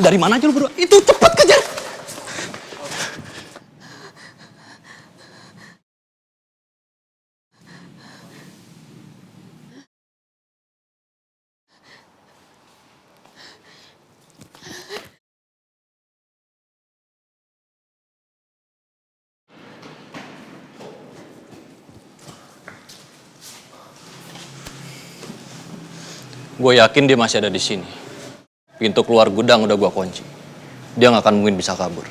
Dari mana aja lu berdua? Itu cepet kejar. Gue yakin dia masih ada di sini. Pintu keluar gudang udah gue kunci. Dia nggak akan mungkin bisa kabur.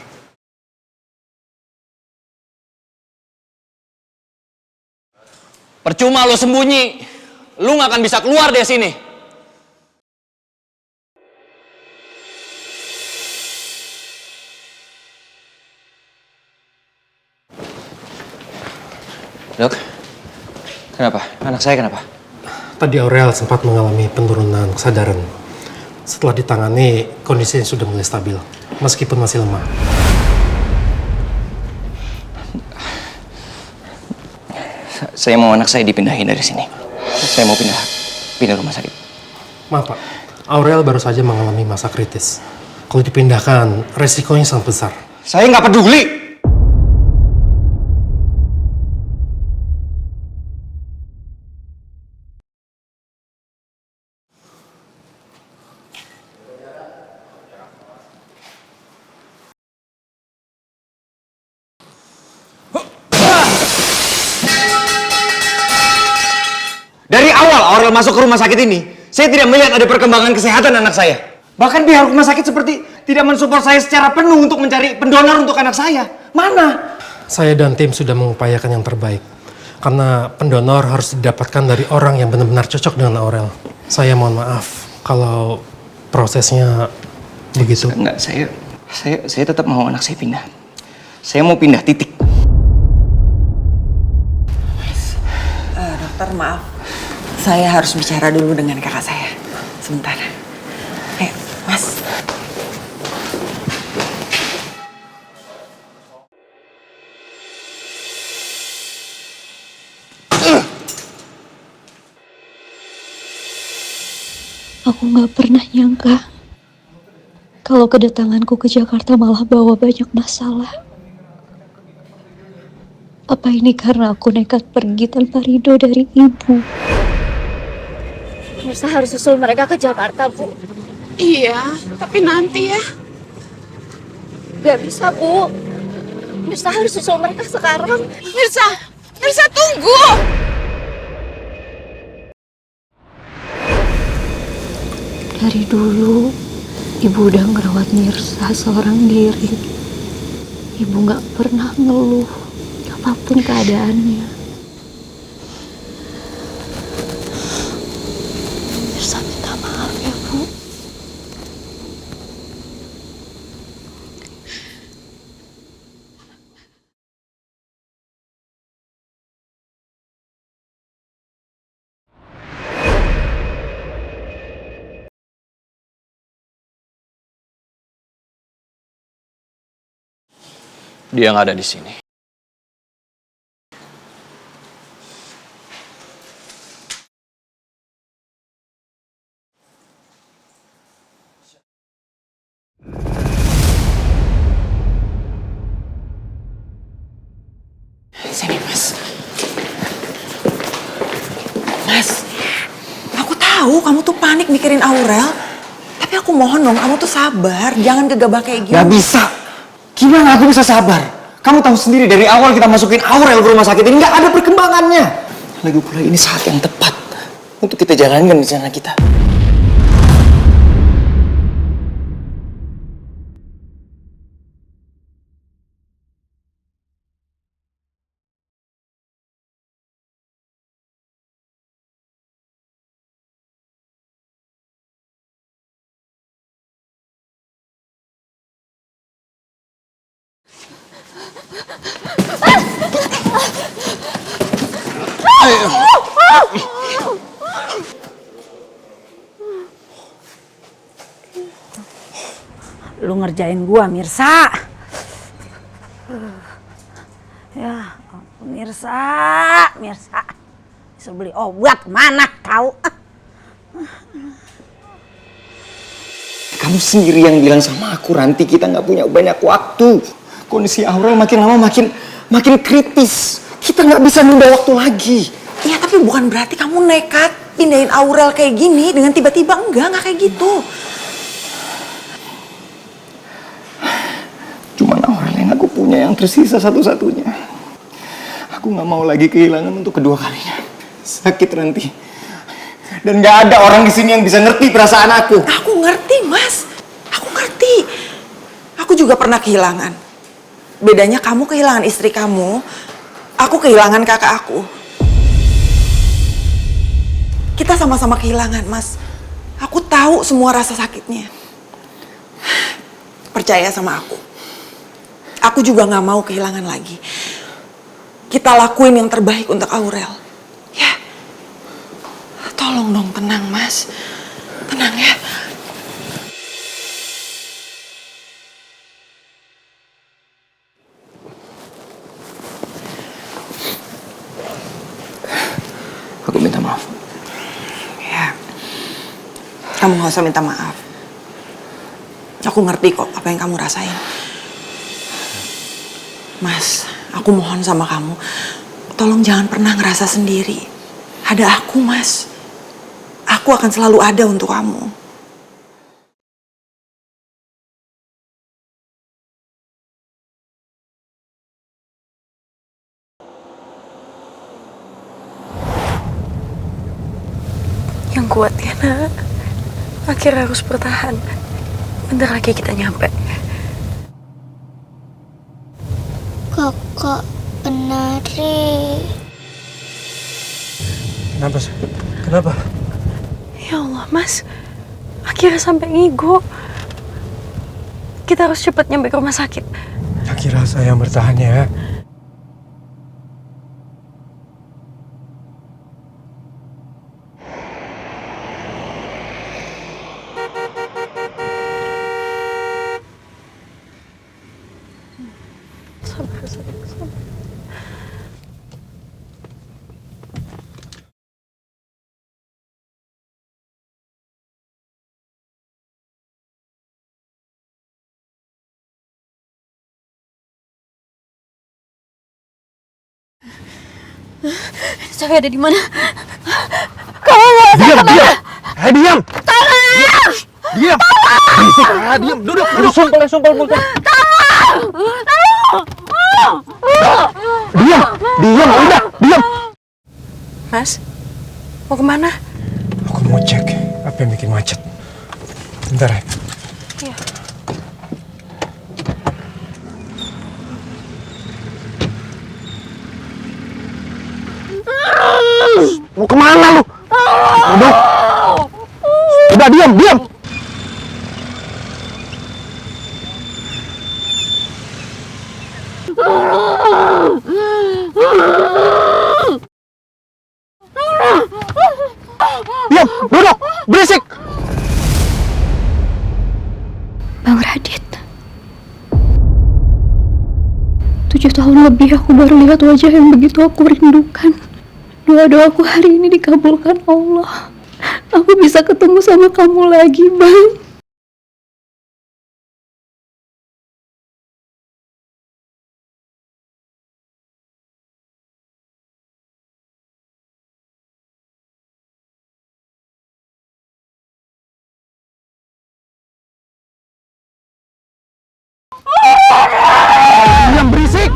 Percuma lo sembunyi, lo nggak akan bisa keluar dari sini. Dok, kenapa? Anak saya kenapa? Tadi Aurel sempat mengalami penurunan kesadaran. Setelah ditangani, kondisinya sudah mulai stabil, meskipun masih lemah. Saya mau anak saya dipindahin dari sini. Saya mau pindah rumah sakit. Maaf Pak, Aurel baru saja mengalami masa kritis. Kalau dipindahkan, resikonya sangat besar. Saya nggak peduli. Dari awal Aurel masuk ke rumah sakit ini, saya tidak melihat ada perkembangan kesehatan anak saya. Bahkan pihak rumah sakit seperti tidak mensupport saya secara penuh untuk mencari pendonor untuk anak saya. Mana? Saya dan tim sudah mengupayakan yang terbaik. Karena pendonor harus didapatkan dari orang yang benar-benar cocok dengan Aurel. Saya mohon maaf kalau prosesnya begitu. Enggak, saya tetap mau anak saya pindah. Saya mau pindah, titik. Dokter, maaf. Saya harus bicara dulu dengan kakak saya. Sebentar. Ayo, Mas. Aku gak pernah nyangka kalau kedatanganku ke Jakarta malah bawa banyak masalah. Apa ini karena aku nekat pergi tanpa ridho dari ibu? Mirsa harus susul mereka ke Jakarta, Bu. Iya, tapi nanti ya. Gak bisa, Bu. Mirsa harus susul mereka sekarang. Mirsa tunggu! Dari dulu, ibu udah ngerawat Mirsa seorang diri. Ibu gak pernah ngeluh, apapun keadaannya. Mirsa minta maaf ya, Bu. Dia nggak ada di sini. Sini, Mas. Mas, aku tahu kamu tuh panik mikirin Aurel. Tapi aku mohon dong, kamu tuh sabar. Jangan gegabah kayak gini. Gak bisa. Gimana aku bisa sabar? Kamu tahu sendiri dari awal kita masukin Aurel ke rumah sakit ini nggak ada perkembangannya. Lagi pula ini saat yang tepat untuk kita jalankan rencana kita. Lu ngerjain gua, Mirsa. Ya, Mirsa. Mirsa. Bisa beli obat mana tahu. Kamu sendiri yang bilang sama aku, Ranti, kita nggak punya banyak waktu. Kondisi Aurel makin lama makin kritis. Kita nggak bisa nunda waktu lagi. Ya tapi bukan berarti kamu nekat pindahin Aurel kayak gini dengan tiba-tiba. Nggak kayak gitu. Cuman Aurel yang aku punya yang tersisa satu-satunya. Aku nggak mau lagi kehilangan untuk kedua kalinya. Sakit, Ranti. Dan nggak ada orang di sini yang bisa ngerti perasaan aku. Aku ngerti, Mas. Aku ngerti. Aku juga pernah kehilangan. Bedanya kamu kehilangan istri kamu, aku kehilangan kakak aku. Kita sama-sama kehilangan, Mas. Aku tahu semua rasa sakitnya. Percaya sama aku. Aku juga gak mau kehilangan lagi. Kita lakuin yang terbaik untuk Aurel. Ya. Tolong dong tenang, Mas. Tenang ya. Aku minta maaf. Ya. Kamu gak usah minta maaf. Aku ngerti kok apa yang kamu rasain. Mas, aku mohon sama kamu. Tolong jangan pernah ngerasa sendiri. Ada aku, Mas. Aku akan selalu ada untuk kamu. Yang kuat ya, nak. Akhirnya harus bertahan. Bentar lagi kita nyampe. Kakak penari. Kenapa sih? Kenapa? Ya Allah, Mas. Akhirnya sampai Ngigo. Kita harus cepat nyampe ke rumah sakit. Akhirnya saya bertahan ya. Sabar. Saya ada di mana? Diam! Diam! Diam! Berisik! Diam! Duduk! Sumpel! Diam! Udah! Diam! Mas, mau kemana? Aku mau cek apa yang bikin macet. Bentar ya. Iya. Mau kemana lu? Duduk! Udah diam! Diam! Duduk! Berisik! Bang Radit. 7 tahun lebih aku baru lihat wajah yang begitu aku rindukan. Doa-doaku hari ini dikabulkan Allah. Aku bisa ketemu sama kamu lagi, Bang. Diam! Berisik!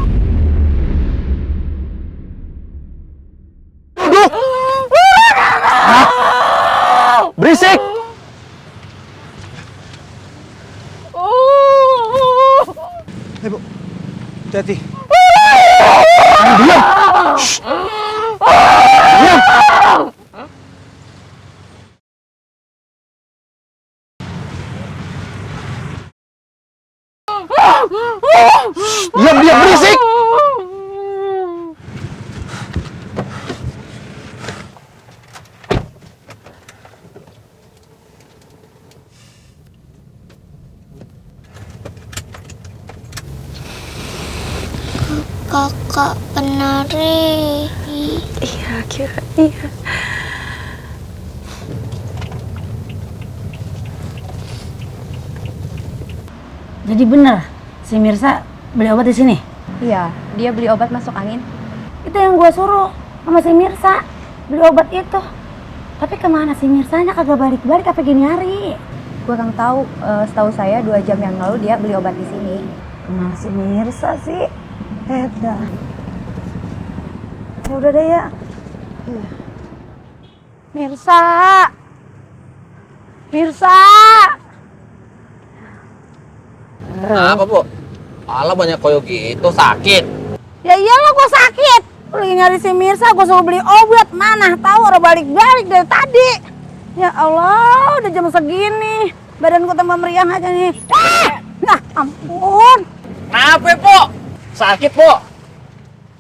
Duduk! Berisik! Bu, hati-hati. Diam! Shh. Diam! Diam! Berisik! Kakak Kak penari. Iya, Kira. Iya. Jadi bener, si Mirsa beli obat di sini? Iya, dia beli obat masuk angin. Itu yang gua suruh sama si Mirsa, beli obat itu. Tapi kemana si Mirsanya kagak balik-balik apa gini hari? Kurang tahu, setahu saya 2 jam yang lalu dia beli obat di sini. Kemana si Mirsa sih? Eda. Ya udah deh ya. Mirsa! Mirsa! Apa, Bu? Alah banyak koyo gitu, sakit. Ya iyalah gua sakit. Gua lagi nyari si Mirsa, gua suruh beli obat. Mana tahu orang balik-balik dari tadi. Ya Allah, udah jam segini. Badan gua tambah meriang aja nih. Nah, ampun. Kenapa, Po? Sakit, Po?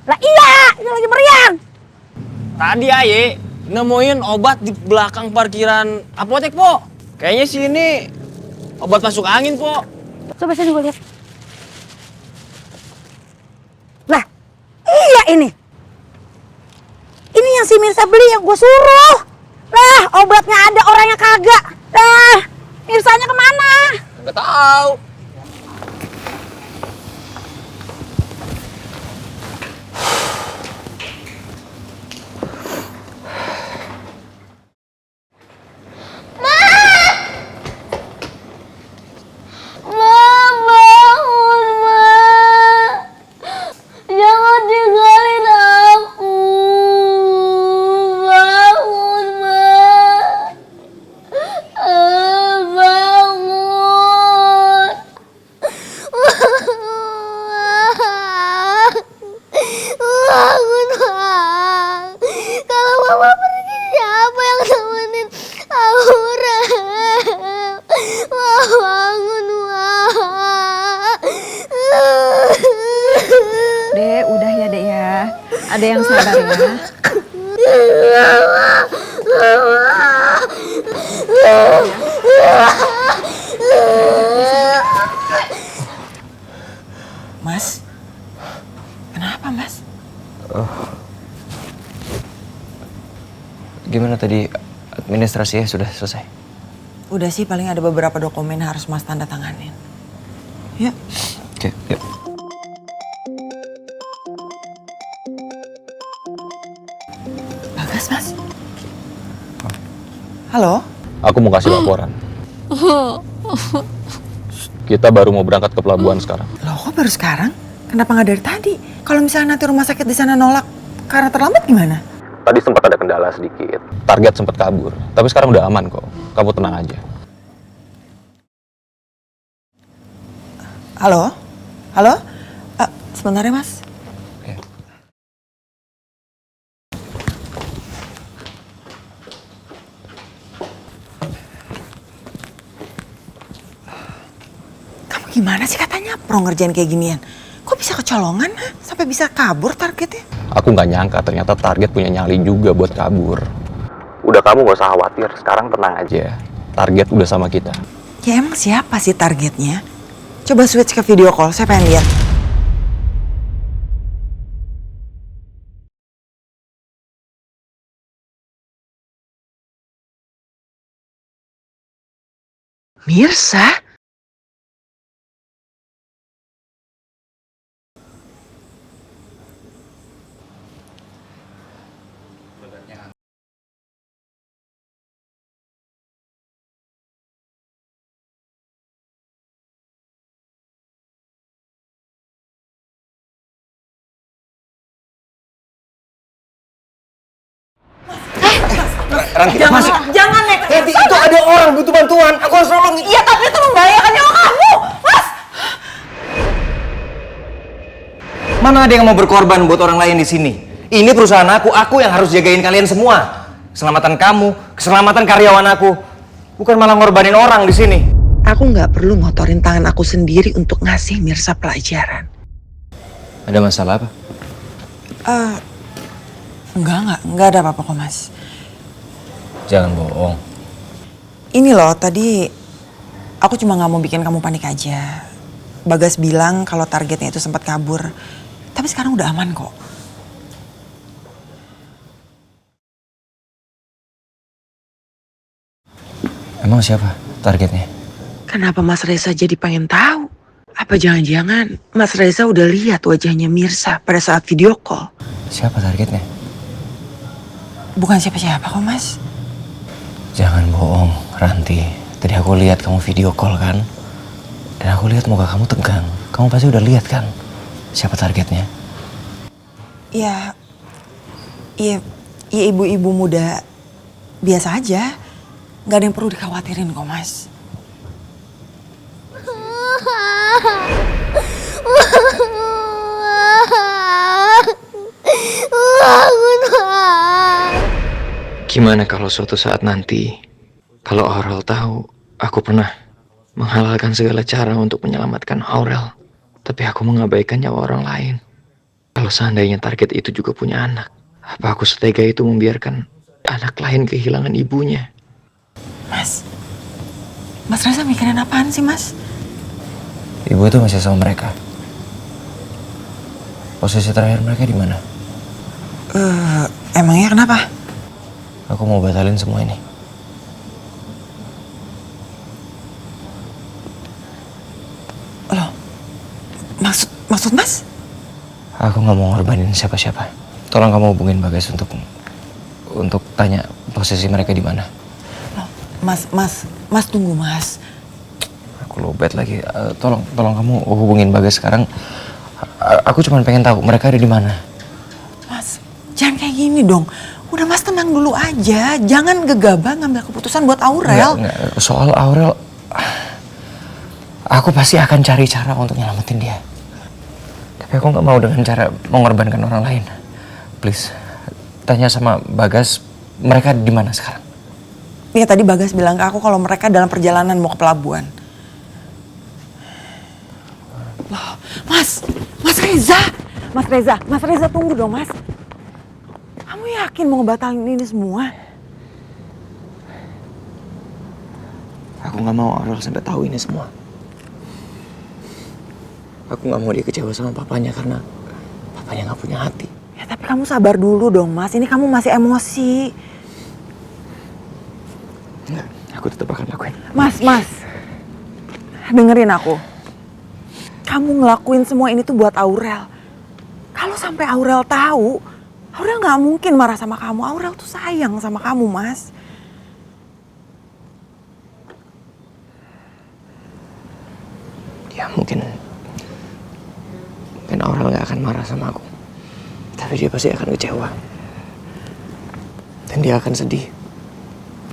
Lah iya, ini lagi meriang. Tadi aye nemuin obat di belakang parkiran apotek, Po. Kayaknya sini obat masuk angin, Po. Coba sini gua lihat. Lah, iya ini. Ini yang si Mirsa beli yang gua suruh. Lah, obatnya ada, orangnya kagak. Lah, Mirsanya kemana? Nggak tahu. Dek, udah ya Dek ya. Ada yang sabar ya. Mas? Kenapa, Mas? Gimana tadi administrasinya sudah selesai? Udah sih, paling ada beberapa dokumen harus Mas tanda tanganin. Ya. Oke, yuk. Bagas, Mas. Halo? Aku mau kasih laporan. Kita baru mau berangkat ke pelabuhan sekarang. Loh, kok baru sekarang? Kenapa nggak dari tadi? Kalau misalnya nanti rumah sakit di sana nolak karena terlambat gimana? Tadi sempat ada kendala sedikit. Target sempat kabur. Tapi sekarang udah aman kok. Kamu tenang aja. Halo? Halo? Sebentar ya, Mas. Kamu gimana sih katanya pro ngerjain kayak ginian? Kok bisa kecolongan, ha? Sampai bisa kabur targetnya? Aku nggak nyangka ternyata target punya nyali juga buat kabur. Udah kamu gak usah khawatir. Sekarang tenang aja. Target udah sama kita. Ya emang siapa sih targetnya? Coba switch ke video call, saya pengen lihat. Mirsa? Ranti, Jangan, Nek. Ranti, itu ada orang butuh bantuan. Aku harus nolong. Iya, tapi itu membahayakan nyawa kamu, Mas. Mana ada yang mau berkorban buat orang lain di sini? Ini perusahaan aku yang harus jagain kalian semua. Keselamatan kamu, keselamatan karyawan aku. Bukan malah ngorbanin orang di sini. Aku nggak perlu ngotorin tangan aku sendiri untuk ngasih Mirsa pelajaran. Ada masalah apa? Enggak ada apa-apa kok, Mas. Jangan bohong. Ini loh, tadi aku cuma nggak mau bikin kamu panik aja. Bagas bilang kalau targetnya itu sempat kabur. Tapi sekarang udah aman kok. Emang siapa targetnya? Kenapa Mas Reza jadi pengen tahu? Apa jangan-jangan Mas Reza udah lihat wajahnya Mirsa pada saat video call? Siapa targetnya? Bukan siapa-siapa kok, Mas. Jangan bohong, Ranti. Tadi aku lihat kamu video call kan? Dan aku lihat muka kamu tegang. Kamu pasti udah lihat kan? Siapa targetnya? Ya ibu-ibu muda biasa aja. Gak ada yang perlu dikhawatirin kok, Mas. Gimana kalau suatu saat nanti, kalau Aurel tahu, aku pernah menghalalkan segala cara untuk menyelamatkan Aurel, tapi aku mengabaikan nyawa orang lain. Kalau seandainya target itu juga punya anak, apa aku setega itu membiarkan anak lain kehilangan ibunya? Mas Reza mikirin apaan sih, Mas? Ibu itu masih sama mereka. Posisi terakhir mereka di mana? Emangnya kenapa? Aku mau batalin semua ini. Loh, maksud Mas? Aku nggak mau ngorbanin siapa-siapa. Tolong kamu hubungin Bagas untuk tanya posisi mereka di mana. Loh, Mas tunggu, Mas. Aku lowbat lagi. Tolong kamu hubungin Bagas sekarang. Aku cuma pengen tahu mereka ada di mana. Mas, jangan kayak gini dong. Udah Mas tenang dulu aja. Jangan gegabah ngambil keputusan buat Aurel. Enggak. Soal Aurel, aku pasti akan cari cara untuk nyelamatin dia. Tapi aku nggak mau dengan cara mengorbankan orang lain. Please, tanya sama Bagas, mereka di mana sekarang? Iya, tadi Bagas bilang ke aku kalau mereka dalam perjalanan mau ke pelabuhan. Loh, Mas Reza tunggu dong, Mas. Kamu yakin mau ngebatalin ini semua? Aku nggak mau Aurel sampai tahu ini semua. Aku nggak mau dia kecewa sama papanya karena papanya nggak punya hati. Ya tapi kamu sabar dulu dong, Mas. Ini kamu masih emosi. Enggak, aku tetap akan lakuin. Mas. Dengerin aku. Kamu ngelakuin semua ini tuh buat Aurel. Kalau sampai Aurel tahu, Aurel nggak mungkin marah sama kamu. Aurel tuh sayang sama kamu, Mas. Ya mungkin Aurel nggak akan marah sama aku, tapi dia pasti akan kecewa dan dia akan sedih.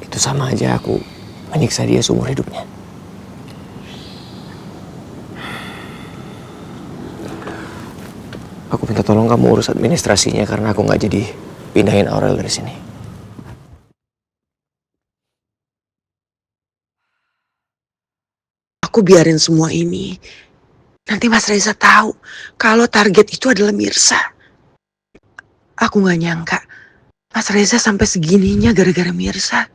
Itu sama aja aku menyiksa dia seumur hidupnya. Aku minta tolong kamu urus administrasinya karena aku nggak jadi pindahin Aurel dari sini. Aku biarin semua ini. Nanti Mas Reza tahu kalau target itu adalah Mirsa. Aku nggak nyangka Mas Reza sampai segininya gara-gara Mirsa.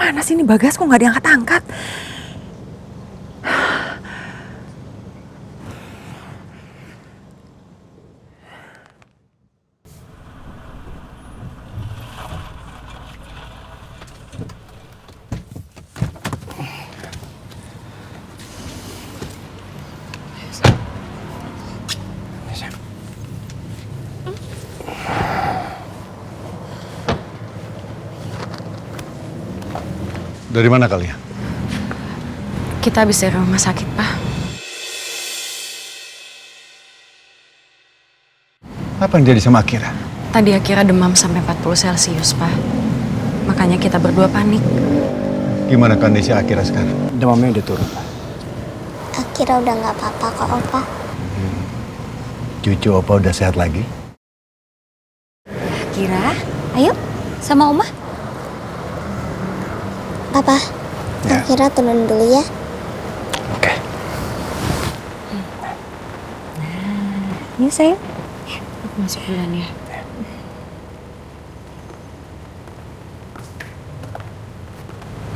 Mana sih ini Bagas kok nggak diangkat-angkat? Dari mana kalian? Kita habis dari rumah sakit, Pak. Apa yang jadi sama Akira? Tadi Akira demam sampai 40 Celcius, Pak. Makanya kita berdua panik. Gimana kondisi Akira sekarang? Demamnya udah turun, Pak. Akira udah nggak apa-apa kok, Opa. Cucu Opa udah sehat lagi? Akira, ayo sama Oma. Papa, Ya. Akira turun dulu ya. Oke. Yuk sayang. Aku masuk duluan ya.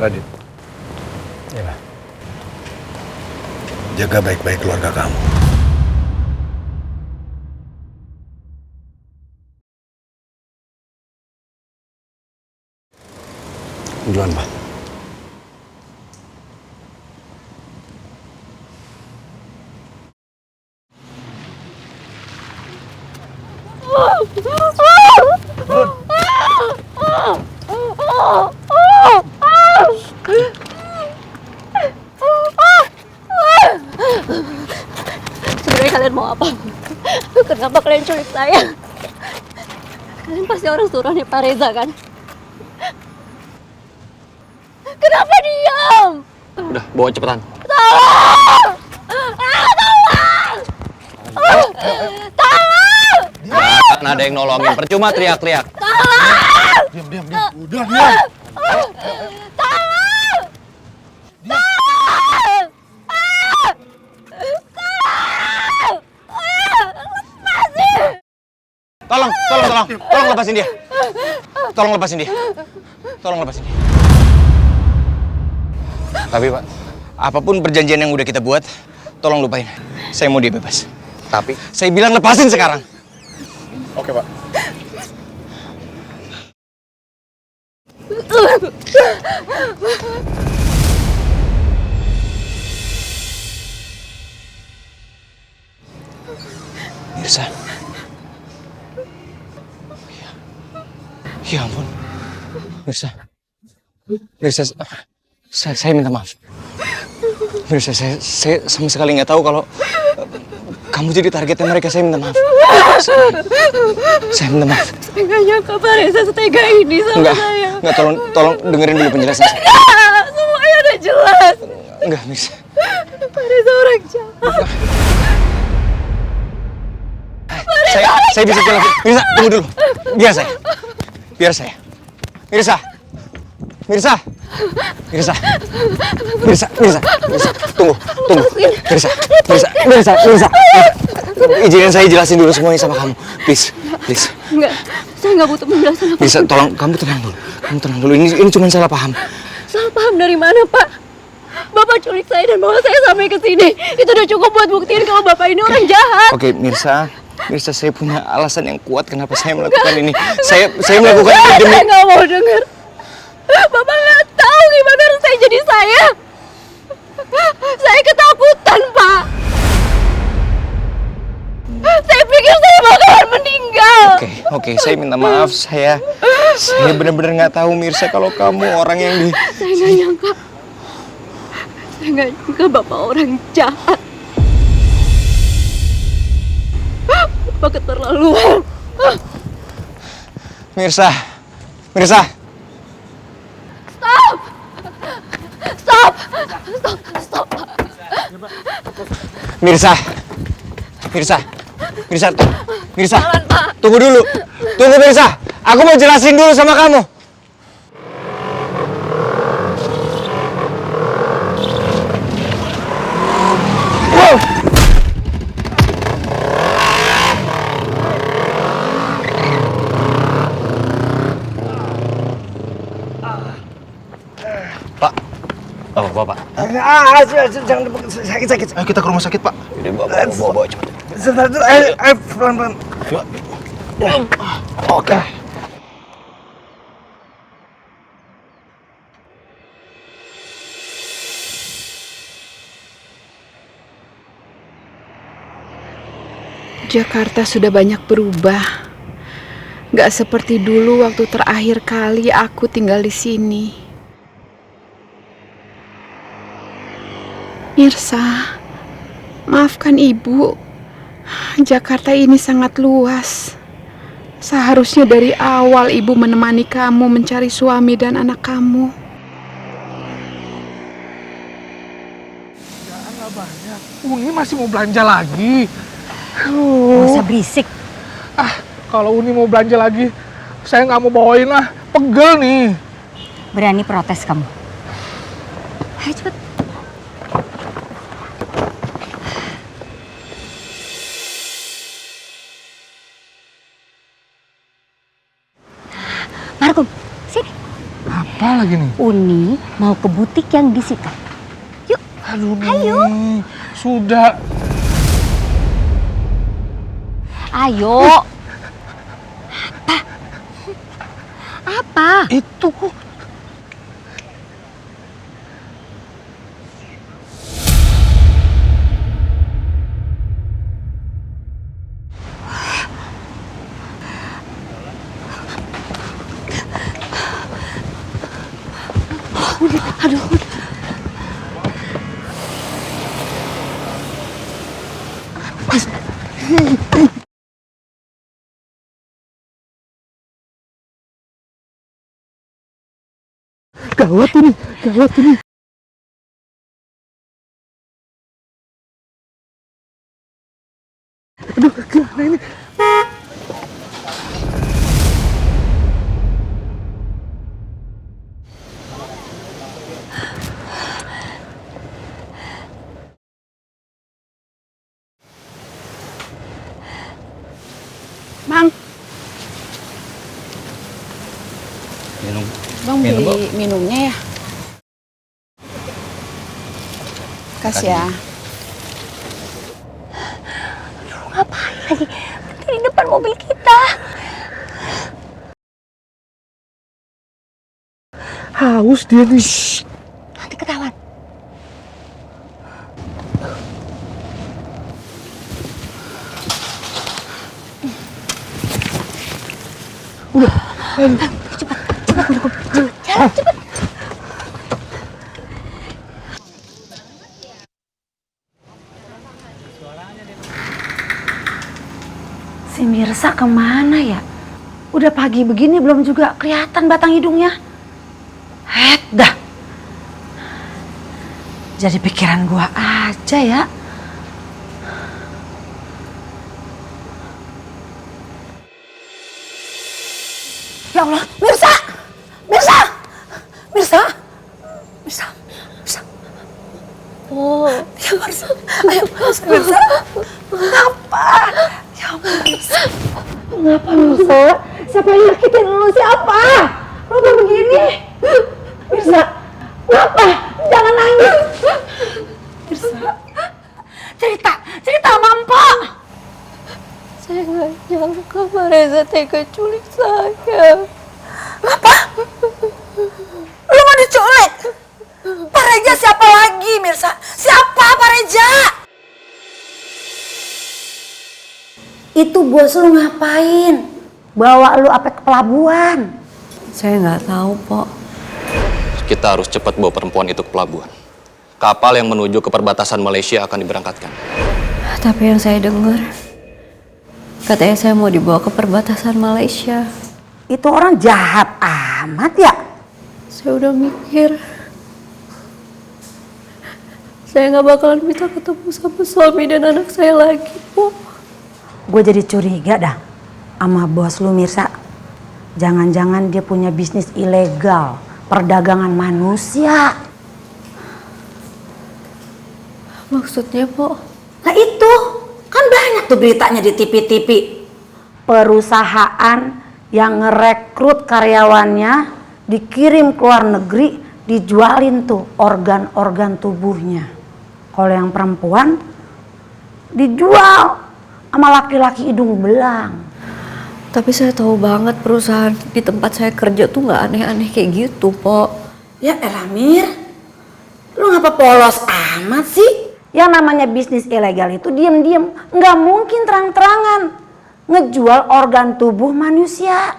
Radit. Iya. Jaga baik-baik keluarga kamu. Duluan, Pak. Sebenarnya kalian mau apa? Kenapa kalian culik saya? Kalian pasti orang suruhannya Pak Reza kan? Kenapa diam? Udah, bawa cepetan. Tolong! Tolong! Tolong! Kan ada yang nolongin, percuma teriak-teriak. Tolong! Diam. Udah, diam. Tolong! Tolong! Tolong! Tolong lepasin dia. Tolong lepasin dia. Tapi Pak, apapun perjanjian yang udah kita buat, tolong lupain. Saya mau dia bebas. Tapi saya bilang lepasin sekarang. Oke, Pak. Mirsa. Ya ampun. Mirsa, saya minta maaf. Mirsa, saya sama sekali nggak tahu kalau kamu jadi targetnya mereka. Saya minta maaf. Saya minta maaf. Saya nggak nyangka Pak Reza setega ini sama saya. Enggak, tolong dengerin dulu penjelasan saya. Enggak, semuanya udah jelas. Enggak, Mirsa. Pak Reza orang jahat. Saya bisa jelasin. Mirsa, tunggu dulu. Biar saya. Mirsa. Tunggu. Mirsa. Izinin saya jelasin dulu semuanya sama kamu. Please. Enggak, saya nggak butuh penjelasan apa. Mirsa, tolong kamu tenang dulu. Ini cuma salah paham. Salah paham dari mana, Pak? Bapak culik saya dan bawa saya sampai ke sini. Itu udah cukup buat buktiin kalau Bapak ini orang jahat. Oke, Mirsa, saya punya alasan yang kuat kenapa saya melakukan ini. Saya melakukan ini demi... Saya nggak mau dengar. Bapak nggak tahu gimana rasanya jadi saya. Saya ketakutan, Pak. Saya pikir saya bakalan meninggal. Oke, saya minta maaf. Saya benar-benar nggak tahu, Mirsa, kalau kamu orang yang di... Saya nggak nyangka Bapak orang jahat. Bapak keterlaluan. Mirsa. Stop. Mirsa. Tunggu dulu, Mirsa. Aku mau jelasin dulu sama kamu. Pak. Oh, Bapak. Jangan sakit. Ayo kita ke rumah sakit, Pak. Bawa cepat. Sebentar dulu, ayo pelan-pelan. Oke. Jakarta sudah banyak berubah. Gak seperti dulu waktu terakhir kali aku tinggal di sini. Mirsa, maafkan ibu. Jakarta ini sangat luas. Seharusnya dari awal ibu menemani kamu mencari suami dan anak kamu. Janganlah banyak. Uni masih mau belanja lagi. Gak usah berisik. Kalau Uni mau belanja lagi, saya nggak mau bawain lah. Pegel nih. Berani protes kamu. Ayo cepet. Markum, sini. Apa lagi nih? Uni mau ke butik yang disita. Yuk. Aduh, Ayo. Sudah. Ayo. Apa? Itu. Aduh. Gawat ini, gawat ini. Aduh, gimana ini? Bang, Minum. Bang Minum, beli minumnya ya. Kasih ya. Ngapain lagi? Di depan mobil kita. Haus dia nih. Nanti ketahuan. Udah. Cepat, jalan cepat. Si Mirsa kemana ya? Udah pagi begini belum juga kelihatan batang hidungnya. Dah. Jadi pikiran gua aja ya. Ya Allah, Mirsa! Mirsa! Mirsa! Mirsa! Mirsa! Oh, ya Mirsa. Ayo, Mirsa. Kenapa? Ya Mirsa. Kenapa Mirsa? Siapa yang nyakitin lu? Siapa? Lu kok begini? Mirsa, kenapa? Jangan nangis. Mirsa, cerita sama Mpok. saya nggak nyangka Pak Reza tega culik saya. Apa? Lu mau diculik? Pak Reza siapa lagi, Mirsa? Siapa Pak Reza? Itu bos lu ngapain? Bawa lu apa ke pelabuhan? Saya nggak tahu, Pok. Kita harus cepat bawa perempuan itu ke pelabuhan. Kapal yang menuju ke perbatasan Malaysia akan diberangkatkan. Tapi yang saya dengar, katanya saya mau dibawa ke perbatasan Malaysia. Itu orang jahat amat ya? Saya udah mikir, saya nggak bakalan bisa ketemu sama suami dan anak saya lagi, Pok. Gue jadi curiga dah sama bos lu, Mirsa. Jangan-jangan dia punya bisnis ilegal, perdagangan manusia. Maksudnya, Pok? Nah itu, kan banyak tuh beritanya di TV-TV. Perusahaan yang ngerekrut karyawannya dikirim ke luar negeri, dijualin tuh organ-organ tubuhnya. Kalau yang perempuan dijual sama laki-laki hidung belang. Tapi saya tahu banget perusahaan di tempat saya kerja tuh nggak aneh-aneh kayak gitu, Pok. Ya elah Mir, lu ngapa polos amat sih? Yang namanya bisnis ilegal itu diam-diam, nggak mungkin terang-terangan ngejual organ tubuh manusia.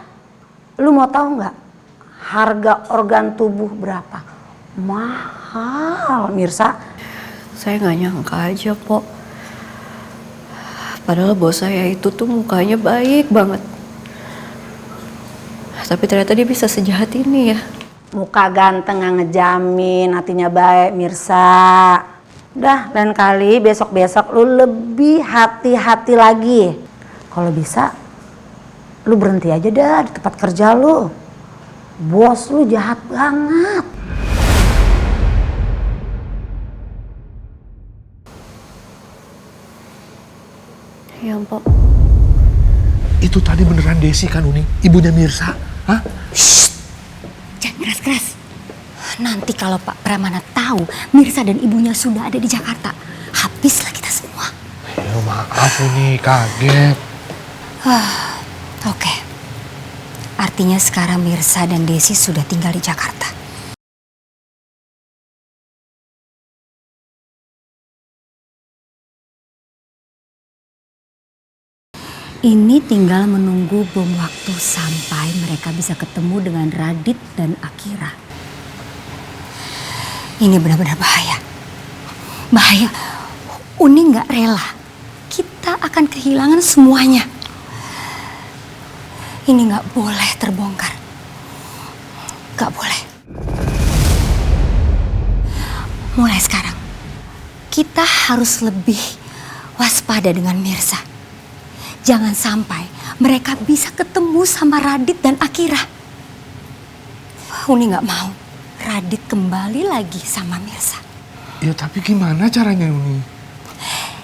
Lu mau tahu nggak harga organ tubuh berapa? Mahal, Mirsa. Saya nggak nyangka aja, Pok. Padahal bos saya itu tuh mukanya baik banget. Tapi ternyata dia bisa sejahat ini ya. Muka ganteng nggak ngejamin hatinya baik, Mirsa. Udah, lain kali besok-besok lu lebih hati-hati lagi. Kalau bisa, lu berhenti aja dah di tempat kerja lu. Bos lu jahat banget. Ya, Pok. Itu tadi beneran Desi kan, Uni? Ibunya Mirsa? Hah? Jangan keras-keras. Nanti kalau Pak Pramana tahu Mirsa dan ibunya sudah ada di Jakarta, habislah kita semua. Ya, maaf Uni, kaget. Oke. Artinya sekarang Mirsa dan Desi sudah tinggal di Jakarta. Ini tinggal menunggu bom waktu sampai mereka bisa ketemu dengan Radit dan Akira. Ini benar-benar bahaya. Bahaya. Uni nggak rela. Kita akan kehilangan semuanya. Ini nggak boleh terbongkar. Nggak boleh. Mulai sekarang, kita harus lebih waspada dengan Mirsa. Jangan sampai mereka bisa ketemu sama Radit dan Akira. Uni nggak mau Radit kembali lagi sama Mirsa. Ya tapi gimana caranya Uni?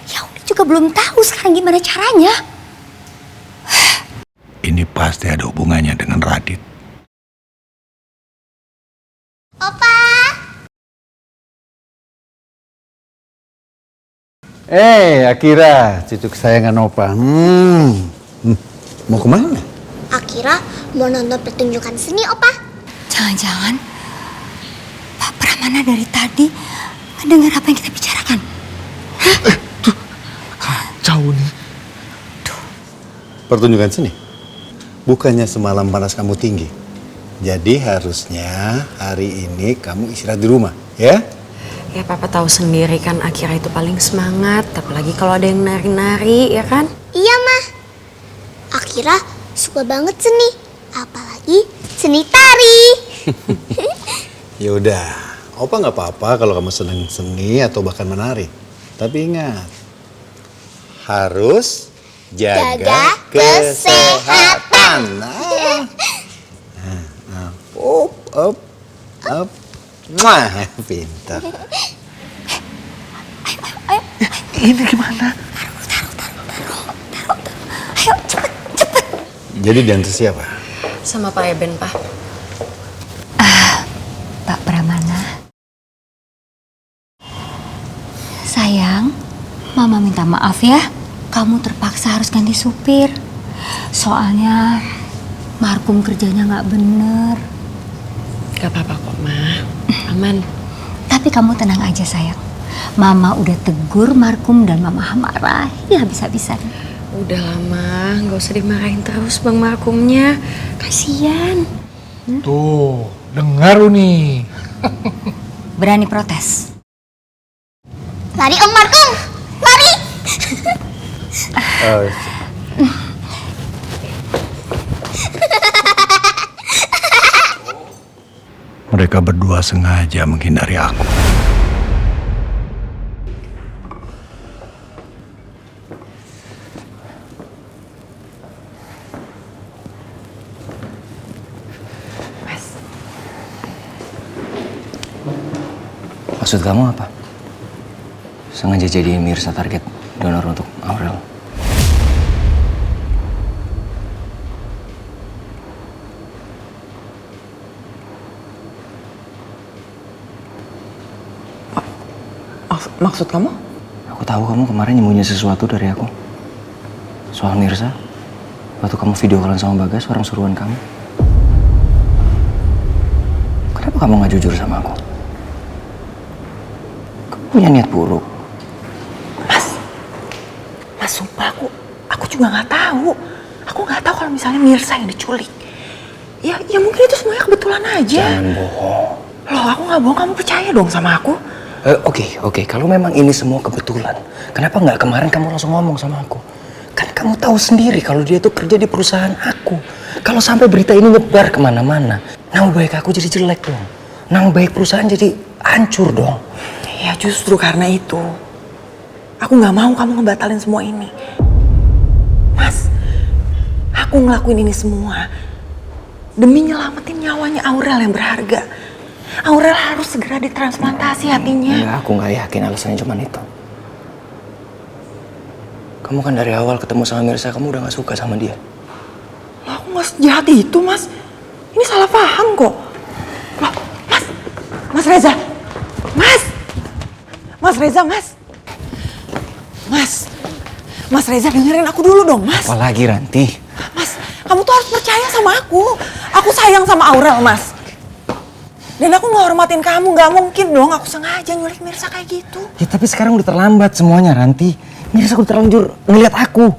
Ya Uni juga belum tahu sekarang gimana caranya. Ini pasti ada hubungannya dengan Radit. Akira, cucu kesayangan Opa. Mau kemana? Akira mau nonton pertunjukan seni, Opa. Jangan-jangan Pak Pramana dari tadi mendengar apa yang kita bicarakan. Kacau nih. Pertunjukan seni? Bukannya semalam panas kamu tinggi. Jadi harusnya hari ini kamu istirahat di rumah, ya? Ya Papa tahu sendiri kan Akira itu paling semangat, apalagi kalau ada yang nari-nari, ya kan? Iya, Mah. Akira suka banget seni, apalagi seni tari. Ya udah, Opa nggak apa-apa kalau kamu senang seni atau bahkan menari. Tapi ingat, harus jaga kesehatan. Up. Mwah, pintar. Ini gimana? Taruh. Ayo, cepet. Jadi diantar siapa? Sama Pak Eben, Pak. Pak Pramana. Sayang, Mama minta maaf ya. Kamu terpaksa harus ganti supir. Soalnya Markum kerjanya nggak bener. Gak apa-apa kok, Ma. Aman. Tapi kamu tenang aja sayang. Mama udah tegur Markum dan Mama marahin habis-habisan. Udah lama, gak usah dimarahin terus Bang Markumnya. Kasian. Tuh, dengar Uni. Berani protes? Lari Om Markum, lari. Mereka berdua sengaja menghindari aku. Maksud kamu apa? Sengaja jadiin Mirsa target donor untuk Aurel? Maksud kamu? Aku tahu kamu kemarin nyembunyi sesuatu dari aku. Soal Mirsa. Waktu kamu video callan sama Bagas, orang suruhan kamu. Kenapa kamu gak jujur sama aku? Kamu punya niat buruk. Mas sumpah aku juga nggak tahu. Aku nggak tahu kalau misalnya Mirsa yang diculik. Ya mungkin itu semuanya kebetulan aja. Jangan bohong. Loh, aku nggak bohong, kamu percaya dong sama aku? Oke. Kalau memang ini semua kebetulan, kenapa nggak kemarin kamu langsung ngomong sama aku? Kan kamu tahu sendiri kalau dia tuh kerja di perusahaan aku. Kalau sampai berita ini nyebar kemana-mana, nama baik aku jadi jelek dong. Nama baik perusahaan jadi hancur dong. Ya justru karena itu, aku nggak mau kamu ngebatalin semua ini. Mas, aku ngelakuin ini semua demi nyelamatin nyawanya Aurel yang berharga. Aurel harus segera ditransplantasi hatinya. Enggak, aku nggak yakin alasannya cuma itu. Kamu kan dari awal ketemu sama Mirsa, kamu udah nggak suka sama dia. Loh, aku nggak sejahat itu, Mas. Ini salah paham kok. Loh, Mas Mas Reza. Mas. Mas Reza, Mas. Mas Reza dengerin aku dulu dong, Mas. Apalagi Ranti? Mas, kamu tuh harus percaya sama aku. Aku sayang sama Aurel, Mas. Dan aku ngehormatin kamu, gak mungkin dong aku sengaja nyulik Mirsa kayak gitu. Ya tapi sekarang udah terlambat semuanya Ranti. Mirsa udah terlanjur ngeliat aku.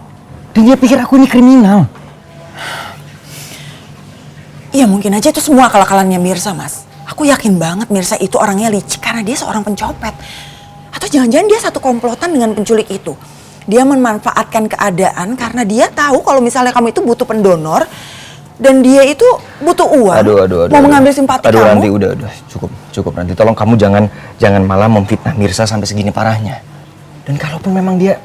Dan dia pikir aku ini kriminal. Iya mungkin aja itu semua akal-akalannya Mirsa, Mas. Aku yakin banget Mirsa itu orangnya licik karena dia seorang pencopet. Atau jangan-jangan dia satu komplotan dengan penculik itu. Dia memanfaatkan keadaan karena dia tahu kalau misalnya kamu itu butuh pendonor. Dan dia itu butuh uang. Aduh, mau mengambil simpati kamu. Ranti, udah. Cukup Ranti. Tolong kamu jangan malah memfitnah Mirsa sampai segini parahnya. Dan kalaupun memang dia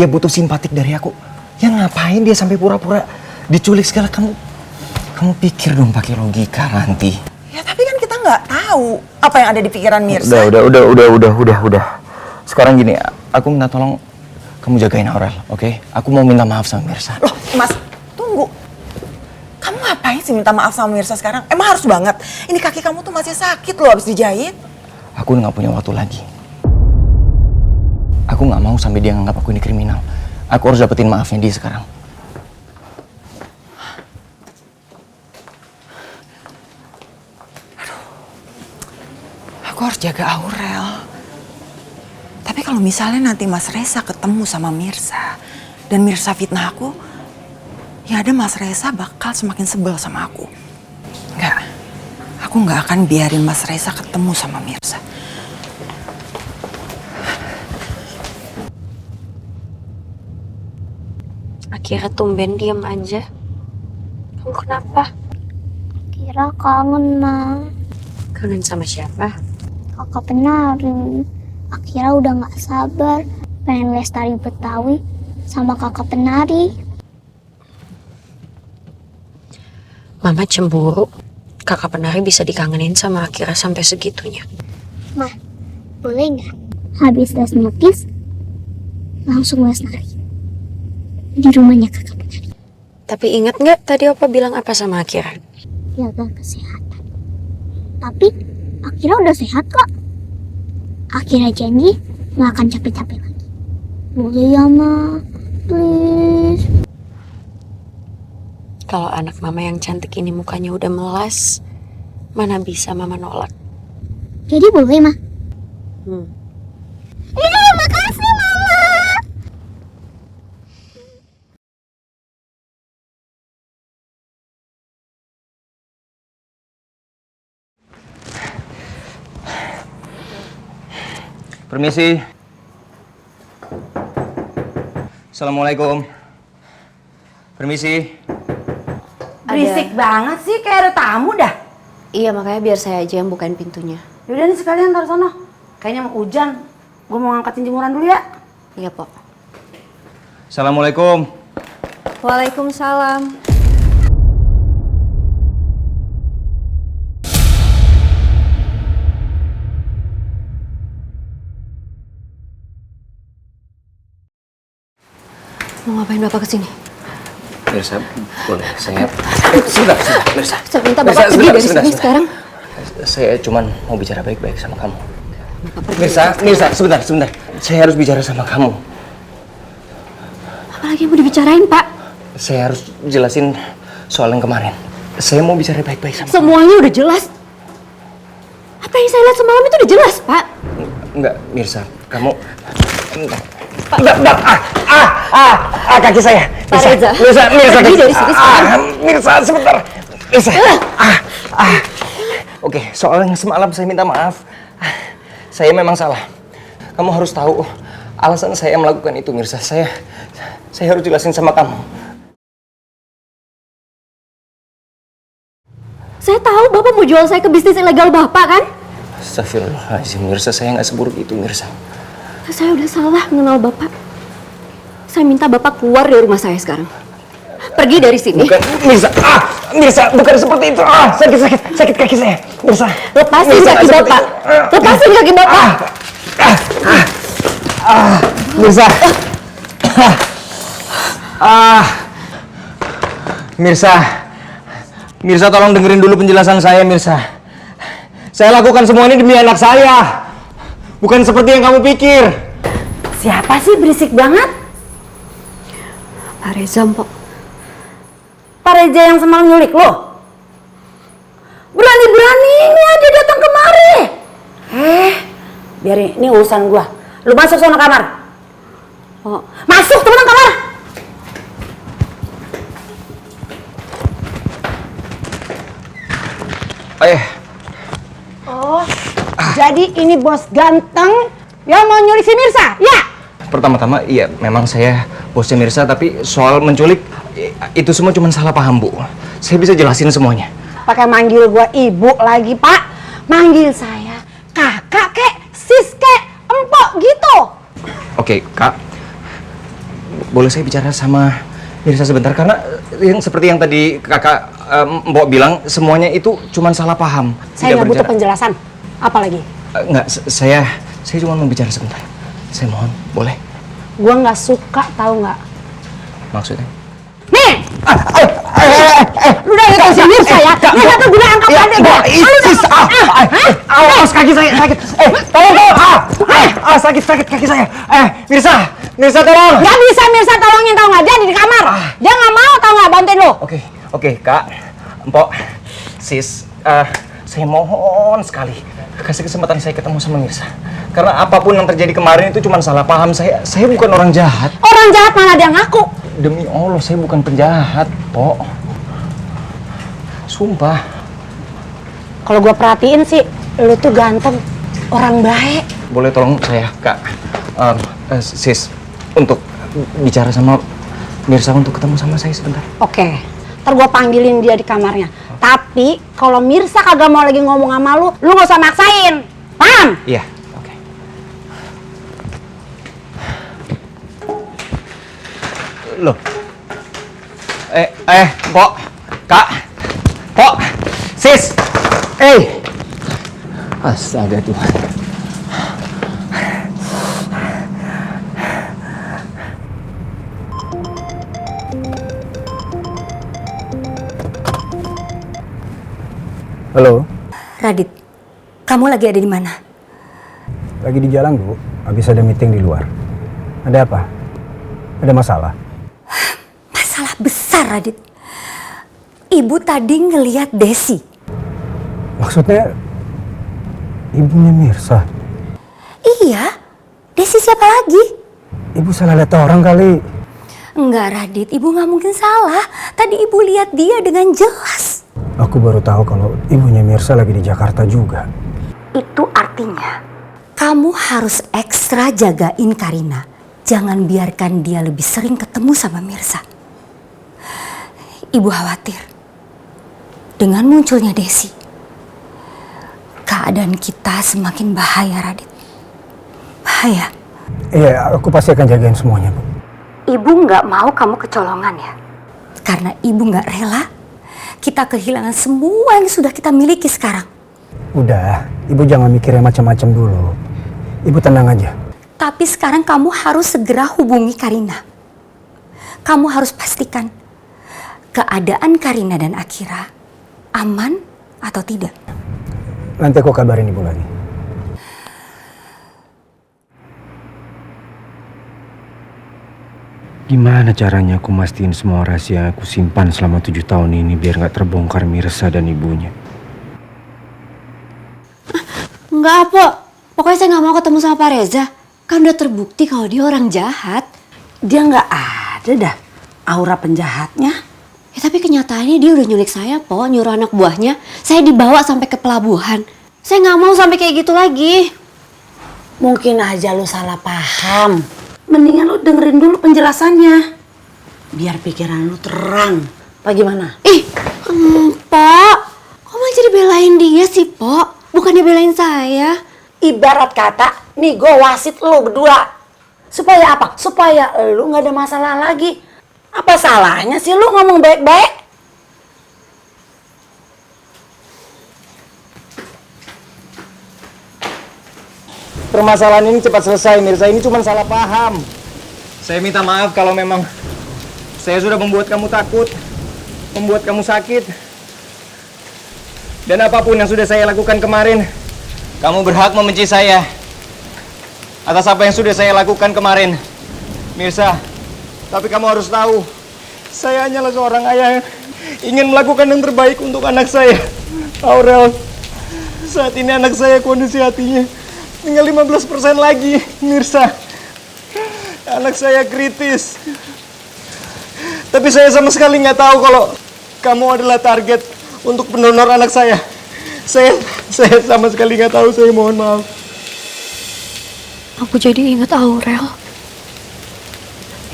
butuh simpatik dari aku, ya ngapain dia sampai pura-pura diculik segala? Kamu pikir dong pakai logika, Ranti. Ya tapi kan kita nggak tahu apa yang ada di pikiran Mirsa. Udah. Sekarang gini, aku minta tolong kamu jagain Aurel, oke? Aku mau minta maaf sama Mirsa. Loh, Mas, tunggu. Kamu ngapain sih minta maaf sama Mirsa sekarang? Emang harus banget? Ini kaki kamu tuh masih sakit loh abis dijahit. Aku udah gak punya waktu lagi. Aku gak mau sampai dia nganggap aku ini kriminal. Aku harus dapetin maafnya dia sekarang. Aku harus jaga Aurel. Tapi kalau misalnya nanti Mas Reza ketemu sama Mirsa dan Mirsa fitnah aku, ya ada Mas Reza bakal semakin sebel sama aku. Aku nggak akan biarin Mas Reza ketemu sama Mirsa. Akira tumben diam aja. Kamu kenapa? Kira kangen, Ma. Kangen sama siapa? Kakak penari. Akira udah gak sabar pengen les tari Betawi sama kakak penari. Mama cemburu. Kakak penari bisa dikangenin sama Akira sampai segitunya. Ma, boleh gak habis les melukis langsung les nari di rumahnya kakak penari? Tapi ingat nggak tadi Opa bilang apa sama Akira? Jaga kesehatan. Tapi Akira udah sehat kok. Akira janji gak akan capek-capek lagi. Boleh ya, Ma? Please. Kalau anak mama yang cantik ini mukanya udah melas, mana bisa mama nolak? Jadi boleh, Ma? Iya, makasih, Mama. Permisi. Assalamualaikum. Permisi. Berisik banget sih, kayak ada tamu dah. Iya, makanya biar saya aja yang bukain pintunya. Yaudah nih sekalian taruh sono. Kayaknya mau hujan. Gue mau ngangkatin jemuran dulu ya. Iya, Pok. Assalamualaikum. Waalaikumsalam. Mau ngapain Bapak kesini? Mirsa, boleh saya... Sebentar, Mirsa. Saya minta Bapak pergi dari sini sekarang. Saya cuman mau bicara baik-baik sama kamu. Mirsa, sebentar. Saya harus bicara sama kamu. Apalagi yang mau dibicarain, Pak? Saya harus jelasin soal yang kemarin. Saya mau bicara baik-baik sama Semuanya udah jelas. Apa yang saya lihat semalam itu udah jelas, Pak. Enggak, Mirsa, kamu... Pak. Kaki saya. Pak Reza. Mirsa, pergi dari sini sekarang. Mirsa, sebentar. Mirsa. Oke, soal yang semalam saya minta maaf. Saya memang salah. Kamu harus tahu alasan saya melakukan itu, Mirsa. Saya harus jelasin sama kamu. Saya tahu Bapak mau jual saya ke bisnis ilegal Bapak, kan? Astagfirullahaladzim, Mirsa. Saya nggak seburuk itu, Mirsa. Saya udah salah mengenal Bapak. Saya minta Bapak keluar dari rumah saya sekarang. Pergi dari sini. Bukan, Mirsa, bukan seperti itu. Sakit kaki saya. Mirsa. Lepasin kaki Bapak. Lepasin kaki Bapak. Mirsa. Mirsa, tolong dengerin dulu penjelasan saya, Mirsa. Saya lakukan semua ini demi anak saya. Bukan seperti yang kamu pikir. Siapa sih berisik banget? Pak Reza, Mpok. Pak Reza yang semalam nyulik lo? Berani-beraninya dia datang kemari. Biarin, ini urusan gua. Lu masuk sana kamar. Oh, masuk teman kamar. Oh, jadi ini bos ganteng yang mau nyulik si Mirsa, ya? Pertama-tama, iya, memang saya bosnya Mirsa, tapi soal menculik itu semua cuma salah paham, Bu. Saya bisa jelasin semuanya. Pakai manggil gua ibu lagi, Pak. Manggil saya kakak kek, sis kek, empok gitu. Oke, Kak. Boleh saya bicara sama Mirsa sebentar? Karena yang seperti yang tadi Kakak Mbok bilang, semuanya itu cuma salah paham. Saya nggak butuh penjelasan. Apa lagi? Enggak, saya cuma mau bicara sebentar. Saya mohon, boleh? Gua nggak suka, tahu nggak? Maksudnya? Nih! Lu udah lihat si Mirsa ya? Ini satu guna angkat pandai gua. Awas, kaki saya sakit. Tolong. Sakit kaki saya. Mirsa tolong. Gak bisa Mirsa tolongin, tau nggak? Dia di kamar. Dia nggak mau, tau nggak, bantuin lu. Oke, Kak, Mpok, Sis, saya mohon sekali kasih kesempatan saya ketemu sama Mirsa. Karena apapun yang terjadi kemarin itu cuma salah paham. Saya bukan orang jahat. Orang jahat mana dia ngaku? Demi Allah, saya bukan penjahat, Pok. Sumpah. Kalau gua perhatiin sih, lu tuh ganteng, orang baik. Boleh tolong saya, Kak, Sis, untuk bicara sama Mirsa untuk ketemu sama saya sebentar. Oke, ntar gua panggilin dia di kamarnya. Tapi kalau Mirsa kagak mau lagi ngomong sama lu gak usah maksain. Paham? Iya, oke. Loh. Pok, Kak, Pok, Sis. Astaga Tuhan. Halo. Radit, kamu lagi ada di mana? Lagi di jalan, Bu. Habis ada meeting di luar. Ada apa? Ada masalah? Masalah besar, Radit. Ibu tadi ngeliat Desi. Maksudnya ibunya Mirsa? Iya, Desi siapa lagi? Ibu salah lihat orang kali. Enggak, Radit. Ibu nggak mungkin salah. Tadi ibu lihat dia dengan jelas. Aku baru tahu kalau ibunya Mirsa lagi di Jakarta juga. Itu artinya kamu harus ekstra jagain Karina. Jangan biarkan dia lebih sering ketemu sama Mirsa. Ibu khawatir dengan munculnya Desi, keadaan kita semakin bahaya, Radit. Bahaya. Iya, aku pasti akan jagain semuanya, Bu. Ibu nggak mau kamu kecolongan ya. Karena ibu nggak rela kita kehilangan semua yang sudah kita miliki sekarang. Udah, Ibu jangan mikirnya macam-macam dulu. Ibu tenang aja. Tapi sekarang kamu harus segera hubungi Karina. Kamu harus pastikan keadaan Karina dan Akira aman atau tidak. Nanti aku kabarin Ibu lagi. Gimana caranya aku mastiin semua rahasia yang aku simpan selama 7 tahun ini biar gak terbongkar Mirsa dan ibunya? Enggak, Pok. Pokoknya saya nggak mau ketemu sama Pak Reza. Kan udah terbukti kalau dia orang jahat. Dia nggak ada dah aura penjahatnya. Ya tapi kenyataannya dia udah nyulik saya, Pok. Nyuruh anak buahnya. Saya dibawa sampai ke pelabuhan. Saya nggak mau sampai kayak gitu lagi. Mungkin aja lu salah paham. Mendingan lu dengerin dulu penjelasannya. Biar pikiran lu terang. Bagaimana? Pok. Kok malah jadi belain dia sih, Pok? Bukannya belain saya. Ibarat kata, nih gue wasit lu berdua. Supaya apa? Supaya lu gak ada masalah lagi. Apa salahnya sih lu ngomong baik-baik? Permasalahan ini cepat selesai, Mirsa. Ini cuma salah paham. Saya minta maaf kalau memang saya sudah membuat kamu takut, membuat kamu sakit. Dan apapun yang sudah saya lakukan kemarin, kamu berhak membenci saya. Atas apa yang sudah saya lakukan kemarin, Mirsa. Tapi kamu harus tahu, saya hanyalah seorang ayah yang ingin melakukan yang terbaik untuk anak saya, Aurel. Saat ini anak saya kondisi hatinya tinggal 15% lagi, Mirsa. Anak saya kritis. Tapi saya sama sekali nggak tahu kalau kamu adalah target untuk pendonor anak saya. Saya sama sekali nggak tahu, saya mohon maaf. Aku jadi ingat Aurel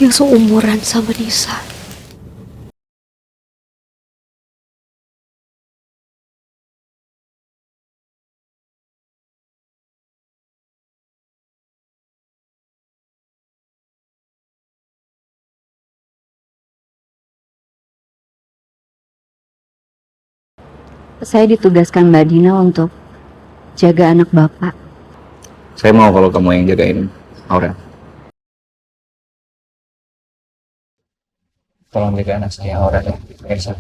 yang seumuran sama Nisa. Saya ditugaskan Mbak Dina untuk jaga anak Bapak. Saya mau kalau kamu yang jagain Aurel. Tolong jaga anak saya, Aurel ya, Mirsa.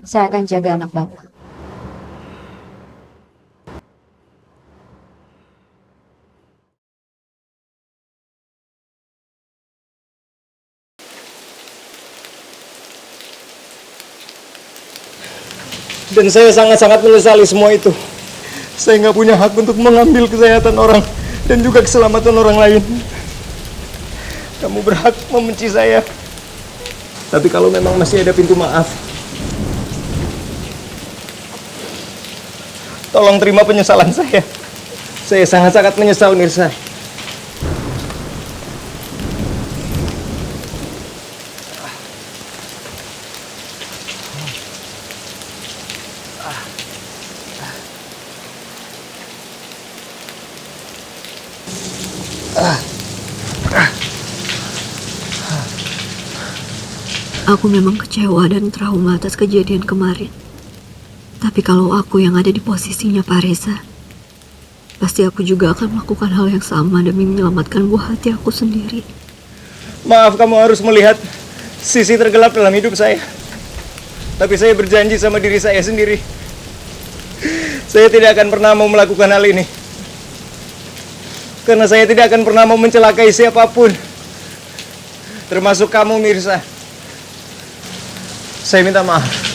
Saya akan jaga anak Bapak. Dan saya sangat-sangat menyesali semua itu. Saya nggak punya hak untuk mengambil kesehatan orang dan juga keselamatan orang lain. Kamu berhak membenci saya. Tapi kalau memang masih ada pintu maaf, tolong terima penyesalan saya. Saya sangat-sangat menyesal, Mirsa. Aku memang kecewa dan trauma atas kejadian kemarin. Tapi kalau aku yang ada di posisinya Pak Reza, pasti aku juga akan melakukan hal yang sama demi menyelamatkan buah hati aku sendiri. Maaf, kamu harus melihat sisi tergelap dalam hidup saya. Tapi saya berjanji sama diri saya sendiri, saya tidak akan pernah mau melakukan hal ini. Karena saya tidak akan pernah mau mencelakai siapapun, termasuk kamu, Mirsa. Saya minta maaf.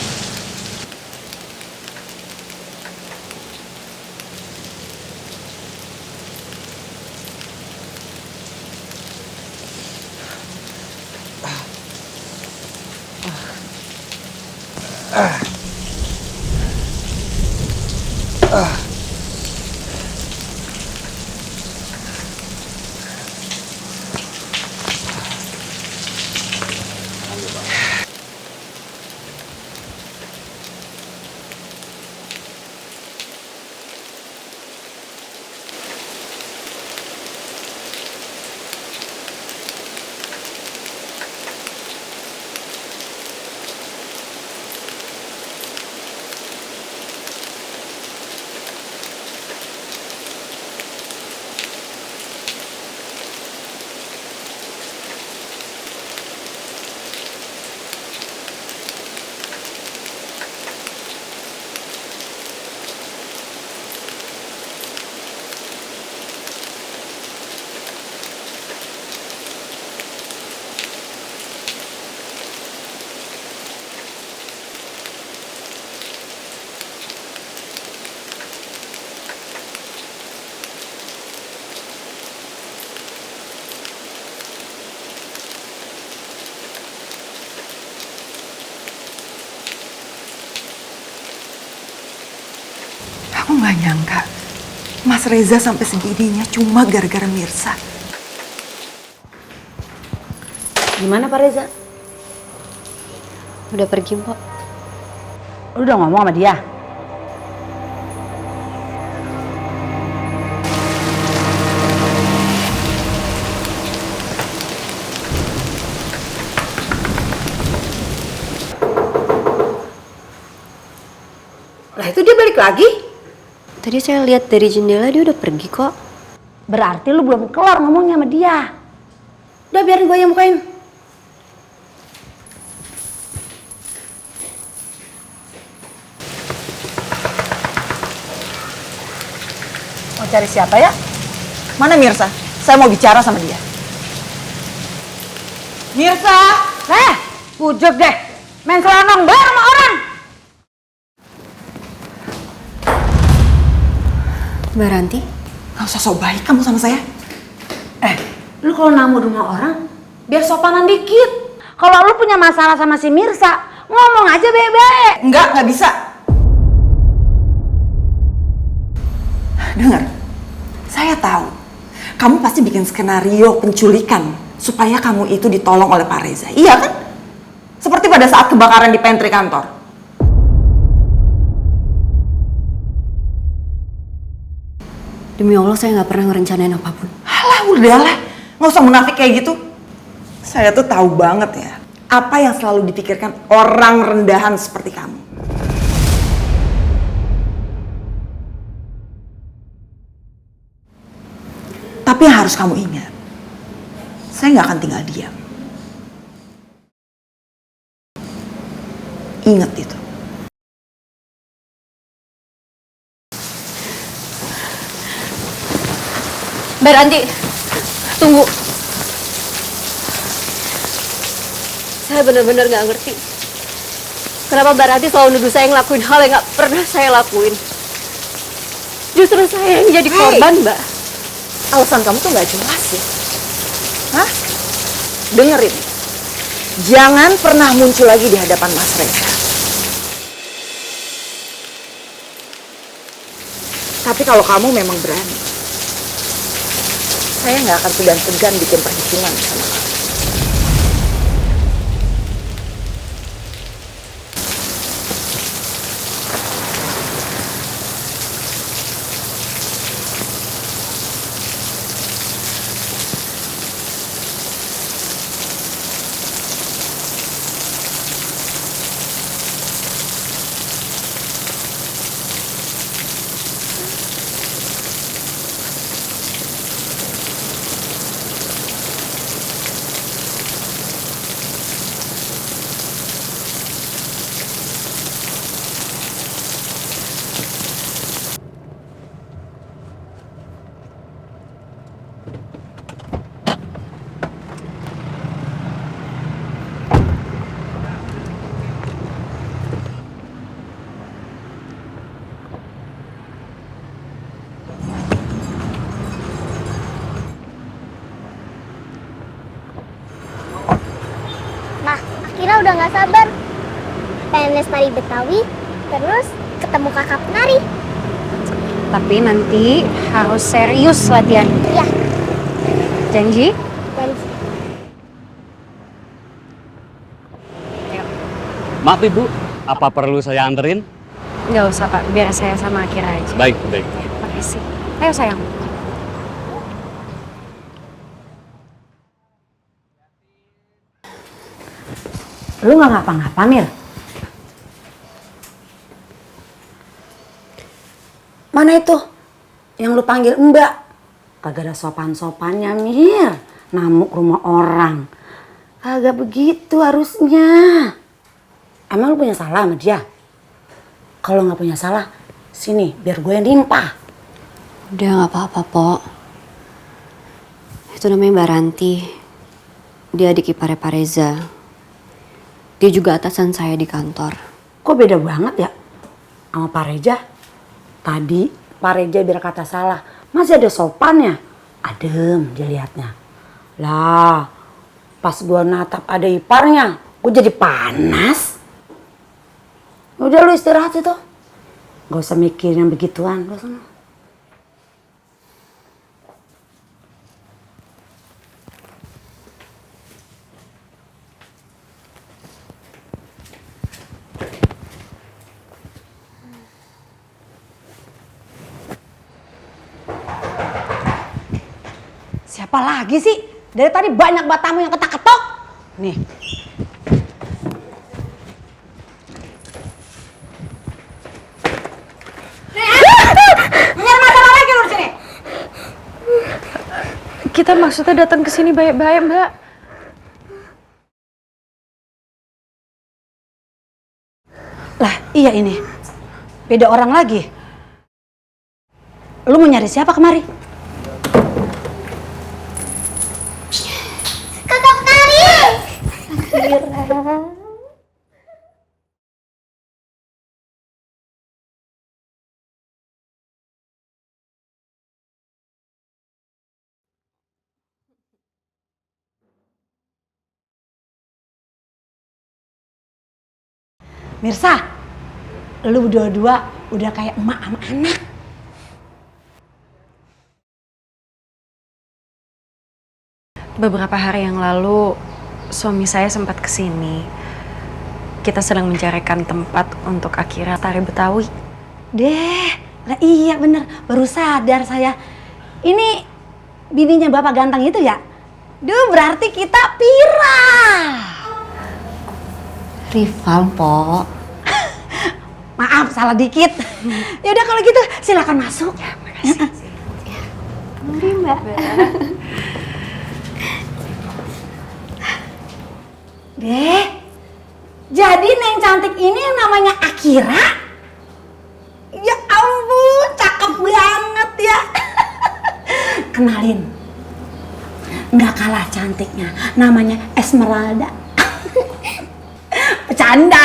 Aku nggak nyangka Mas Reza sampai segininya cuma gara-gara Mirsa. Gimana Pak Reza? Udah pergi, Mbak. Lu udah ngomong sama dia? Lah itu dia balik lagi? Tadi saya lihat dari jendela dia udah pergi kok. Berarti lu belum kelar ngomongnya sama dia. Udah biarin gue yang bukain. Mau cari siapa ya? Mana Mirsa? Saya mau bicara sama dia. Mirsa! Ujuk deh. Main selonong bayar sama orang. Mbak Ranti? Gak usah sok baik kamu sama saya. Lu kalau namu rumah orang, biar sopanan dikit. Kalau lu punya masalah sama si Mirsa, ngomong aja baik-baik. Nggak bisa. Dengar, saya tahu. Kamu pasti bikin skenario penculikan supaya kamu itu ditolong oleh Pak Reza. Iya kan? Seperti pada saat kebakaran di pantry kantor. Demi Allah saya nggak pernah ngerencanain apapun. Alah udahlah, nggak usah munafik kayak gitu. Saya tuh tahu banget ya, apa yang selalu dipikirkan orang rendahan seperti kamu. Tapi yang harus kamu ingat, saya nggak akan tinggal diam. Ingat itu. Mbak Ranti, tunggu. Saya benar-benar nggak ngerti. Kenapa Mbak Ranti selalu nuduh saya ngelakuin hal yang nggak pernah saya lakuin. Justru saya yang jadi korban, Mbak. Alasan kamu tuh nggak jelas ya. Hah? Dengerin. Jangan pernah muncul lagi di hadapan Mas Reza. Tapi kalau kamu memang berani, saya nggak akan segan-segan bikin perhitungan sama kamu. Kira udah nggak sabar. Pengen les tari Betawi, terus ketemu kakak penari. Tapi nanti harus serius latihan. Iya. Janji? Janji. Maaf Ibu, apa perlu saya anterin? Nggak usah Pak, biar saya sama Akira aja. Baik, baik. Makasih. Ayo sayang. Lu nggak ngapa-ngapa, Mir? Mana itu yang lu panggil Mbak? Kagak ada sopan-sopannya, Mir. Namuk rumah orang. Kagak begitu harusnya. Emang lu punya salah sama dia? Kalau nggak punya salah, sini biar gue yang nimpah. Udah nggak apa-apa, Pok. Itu namanya Mbak Ranti. Dia adik iparnya Pak Reza. Dia juga atasan saya di kantor. Kok beda banget ya sama Pak Reza? Tadi Pak Reza biar kata salah, masih ada sopannya. Adem dia liatnya. Lah, pas gua natap ada iparnya, gua jadi panas. Udah lu istirahat itu. Gak usah mikirin yang begituan. Gak usah. Siapa lagi sih? Dari tadi banyak batamu yang ketok-ketok. Nih. Nyari masalah lagi lu di sini. Kita maksudnya datang ke sini baik-baik, Mbak. Lah, iya ini. Beda orang lagi. Lu mau nyari siapa kemari? Kakak Tari. Akira. Mirsa, lu dua-dua udah kayak emak sama anak. Beberapa hari yang lalu, suami saya sempat kesini. Kita sedang mencarikan tempat untuk Akira tari Betawi. Lah iya bener, baru sadar saya. Ini bininya bapak ganteng itu ya? Duh, berarti kita pirah. Rival, Po. Maaf, salah dikit. Ya udah kalau gitu silakan masuk. Ya, makasih. Mari, Mbak. Deh, jadi Neng cantik ini yang namanya Akira? Ya ampun, cakep banget ya. Kenalin, nggak kalah cantiknya, namanya Esmeralda. Bercanda.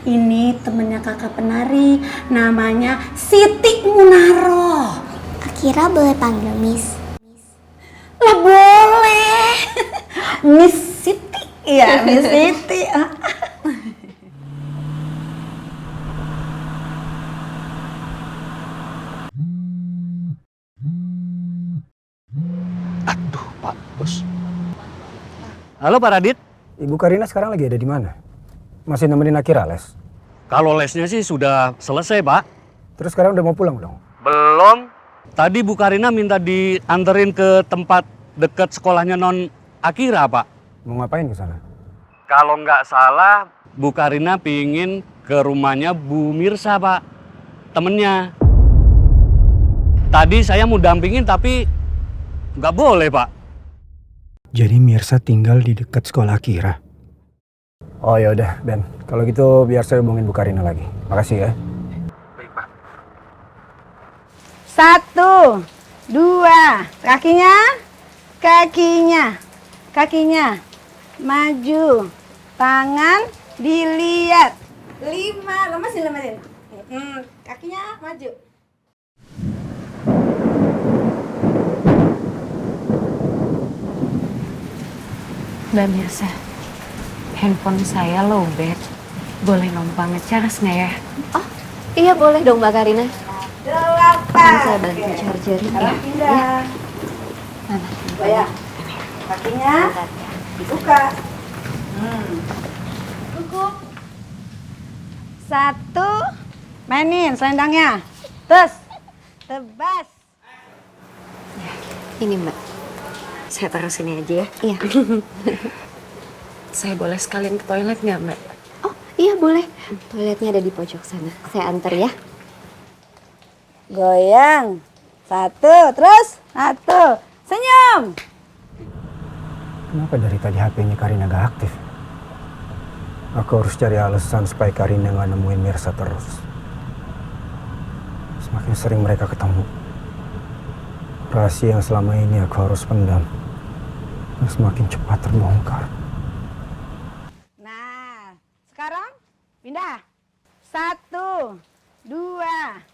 Ini temennya kakak penari, namanya Siti Munaro. Akira boleh panggil Miss? Lah boleh. Miss Siti, ya Miss Siti. Aduh, Pak Bos. Halo Pak Radit. Ibu Karina sekarang lagi ada di mana? Masih nemenin Akira les? Kalau lesnya sih sudah selesai, Pak. Terus sekarang udah mau pulang dong? Belum. Tadi Bu Karina minta dianterin ke tempat dekat sekolahnya Non Akira, Pak. Mau ngapain ke sana? Kalau nggak salah, Bu Karina pingin ke rumahnya Bu Mirsa, Pak. Temennya. Tadi saya mau dampingin tapi nggak boleh, Pak. Jadi Mirsa tinggal di dekat sekolah Akira. Oh ya udah, Ben. Kalau gitu biar saya hubungin Bu Karina lagi. Makasih ya. 1, 2, kakinya, maju, tangan dilihat, 5, lemesin, kakinya maju. Mbak Mirsa, handphone saya lowbat. Boleh numpang ngecas nggak ya? Oh, iya boleh dong Mbak Karina. 8. Saya bantu chargerin ya. Pindah. Mana? Ya. Kakinya dibuka. Cukup. 1, mainin selendangnya. Terus, tebas. Ini Mbak. Saya taruh sini aja ya. Iya. Saya boleh sekalian ke toilet nggak, Mbak? Oh iya boleh. Toiletnya ada di pojok sana. Saya antar ya. Goyang. 1, terus 1. Senyum. Kenapa dari tadi HP-nya Karina gak aktif? Aku harus cari alasan supaya Karina gak nemuin Mirsa terus. Semakin sering mereka ketemu, rahasia yang selama ini aku harus pendam semakin cepat terbongkar. Nah, sekarang pindah. 1, 2,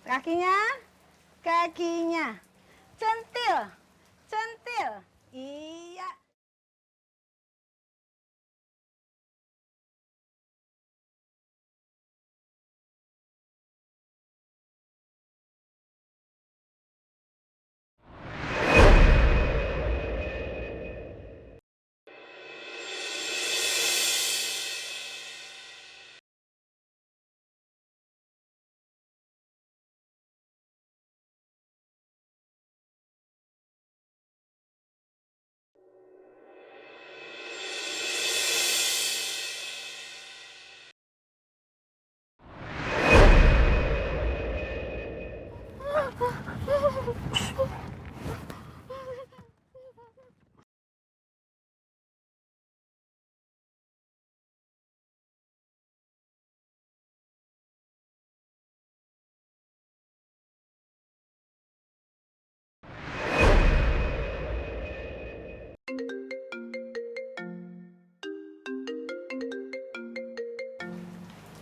kakinya. Centil. Iya.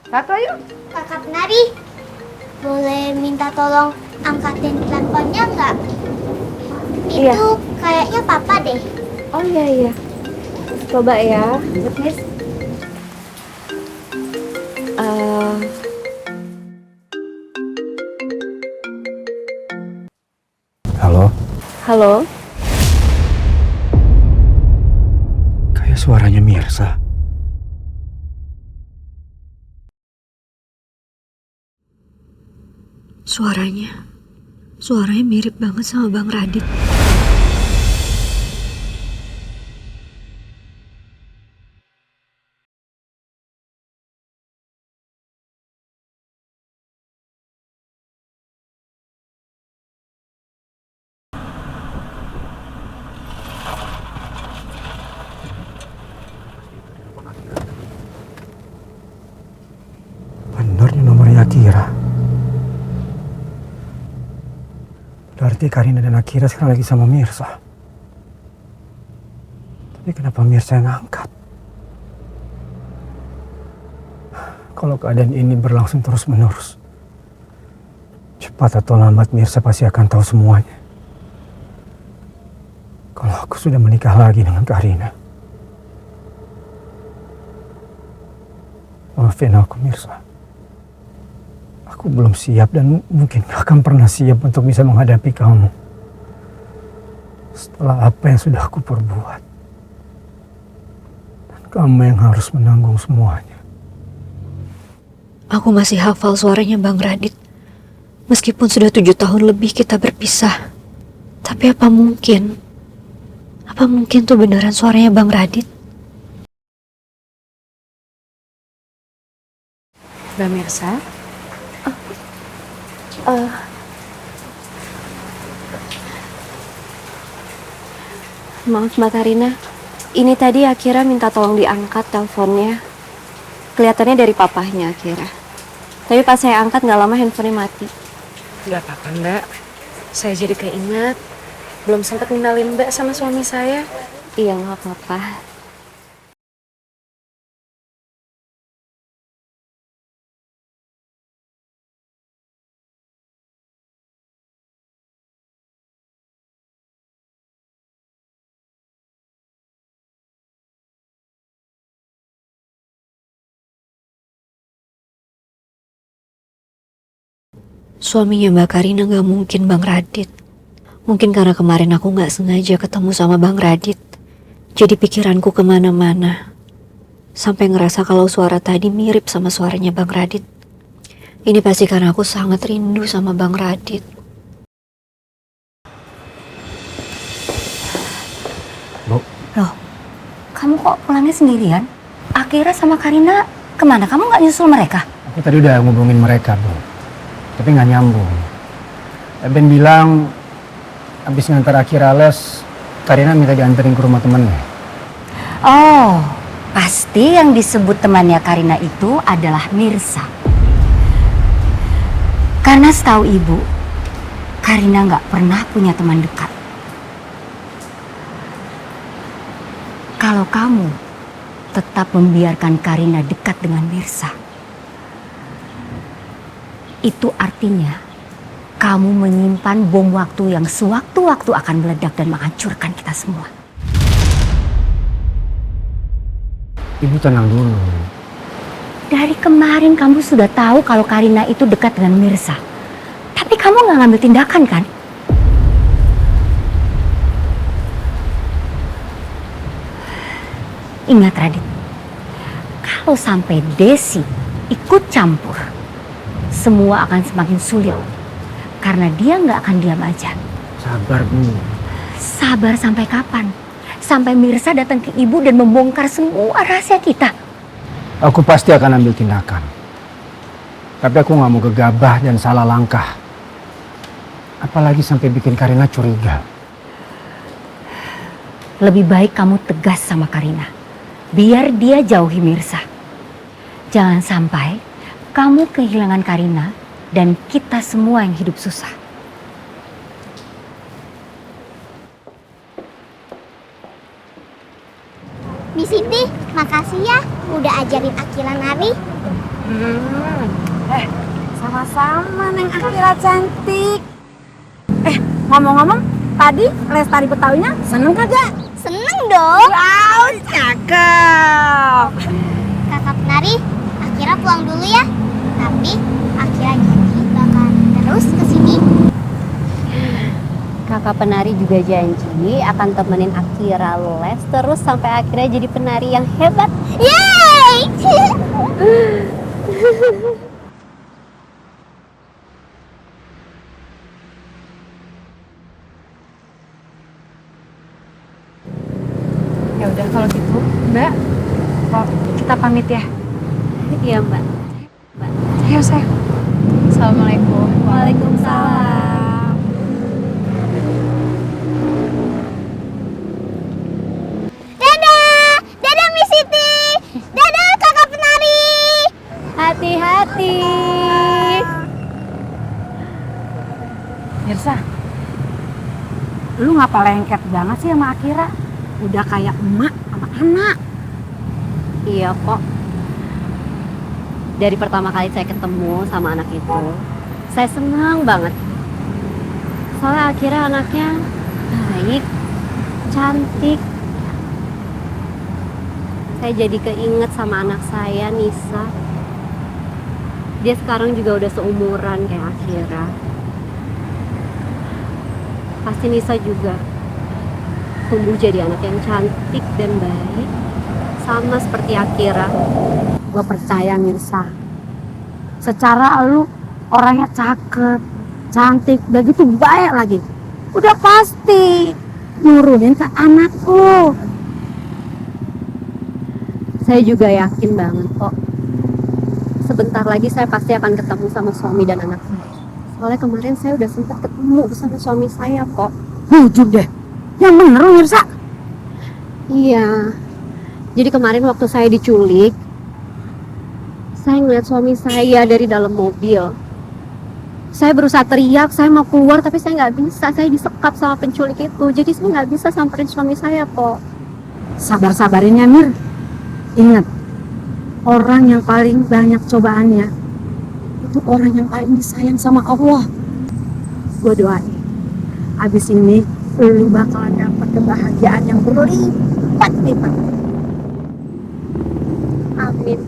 Satu ayo. Kakak penari, boleh minta tolong angkatin teleponnya nggak? Iya. Itu kayaknya papa deh. Oh iya. Coba ya, Miss. Halo? Halo? Kayak suaranya Mirsa. Suaranya mirip banget sama Bang Radit. Bener nih nomornya Akira. Berarti Karina dan Akira sekarang lagi sama Mirsa. Tapi kenapa Mirsa yang angkat? Kalau keadaan ini berlangsung terus-menerus, cepat atau lambat Mirsa pasti akan tahu semuanya. Kalau aku sudah menikah lagi dengan Karina. Maafin aku, Mirsa. Aku belum siap dan mungkin gak akan pernah siap untuk bisa menghadapi kamu. Setelah apa yang sudah aku perbuat. Dan kamu yang harus menanggung semuanya. Aku masih hafal suaranya Bang Radit. Meskipun sudah 7 tahun lebih kita berpisah. Tapi apa mungkin tuh beneran suaranya Bang Radit? Mbak Mirsa? Maaf Mbak Karina, ini tadi Akira minta tolong diangkat teleponnya. Kelihatannya dari papahnya Akira. Tapi pas saya angkat nggak lama handphonenya mati. Gak apa-apa Mbak, saya jadi keinget. Belum sempat kenalin Mbak sama suami saya. Iya nggak apa-apa. Suaminya Mbak Karina gak mungkin Bang Radit. Mungkin karena kemarin aku gak sengaja ketemu sama Bang Radit. Jadi pikiranku kemana-mana. Sampai ngerasa kalau suara tadi mirip sama suaranya Bang Radit. Ini pasti karena aku sangat rindu sama Bang Radit. Bu. Loh, kamu kok pulangnya sendirian? Akira sama Karina kemana? Kamu gak nyusul mereka? Aku tadi udah ngubungin mereka, Bu. Tapi nggak nyambung. Ben bilang habis ngantar Akira les, Karina minta dianterin ke rumah temennya. Oh, pasti yang disebut temannya Karina itu adalah Mirsa. Karena setahu ibu, Karina nggak pernah punya teman dekat. Kalau kamu tetap membiarkan Karina dekat dengan Mirsa, itu artinya kamu menyimpan bom waktu yang sewaktu-waktu akan meledak dan menghancurkan kita semua. Ibu tenang dulu. Dari kemarin kamu sudah tahu kalau Karina itu dekat dengan Mirsa. Tapi kamu nggak ngambil tindakan kan? Ingat Radit, kalau sampai Desi ikut campur, semua akan semakin sulit. Karena dia nggak akan diam aja. Sabar, Bu. Sabar sampai kapan? Sampai Mirsa datang ke ibu dan membongkar semua rahasia kita. Aku pasti akan ambil tindakan. Tapi aku nggak mau gegabah dan salah langkah. Apalagi sampai bikin Karina curiga. Lebih baik kamu tegas sama Karina. Biar dia jauhi Mirsa. Jangan sampai kamu kehilangan Karina dan kita semua yang hidup susah. Miss Siti, makasih ya udah ajarin Akira nari. Sama-sama Neng Akira cantik. Ngomong-ngomong, tadi les tari Betawinya seneng kagak? Seneng dong. Wow, cakep. Kakak penari, Akira pulang dulu ya. Tapi Akira janji bakal terus kesini. Kakak penari juga janji akan temenin Akira les terus sampai Akira jadi penari yang hebat. Yeay! Ya udah kalau gitu, Mbak, kok kita pamit ya? Iya Mbak. Ayo sayang. Assalamualaikum. Waalaikumsalam. Dadah! Dadah Miss Siti! Dadah kakak penari! Hati-hati. Mirsa, lu ngapa lengket banget sih sama Akira? Udah kayak emak sama anak. Iya kok. Dari pertama kali saya ketemu sama anak itu, saya senang banget. Soalnya Akira anaknya baik, cantik. Saya jadi keinget sama anak saya, Nisa. Dia sekarang juga udah seumuran kayak Akira. Pasti Nisa juga tumbuh jadi anak yang cantik dan baik, sama seperti Akira. Gue percaya Mirsa, secara lu orangnya cakep, cantik, udah gitu baik lagi. Udah pasti nurunin ke anakku. Saya juga yakin banget kok. Sebentar lagi saya pasti akan ketemu sama suami dan anak saya. Soalnya kemarin saya udah sempat ketemu sama suami saya kok. Bujuk deh, yang bener lu Mirsa. Iya. Jadi kemarin waktu saya diculik, saya ngeliat suami saya dari dalam mobil. Saya berusaha teriak, saya mau keluar tapi saya nggak bisa. Saya disekap sama penculik itu. Jadi saya nggak bisa samperin suami saya kok. Sabar-sabarin ya Mir. Ingat, orang yang paling banyak cobaannya itu orang yang paling disayang sama Allah. Gue doain, abis ini lu bakalan dapat kebahagiaan yang berlipat-lipat. Amin.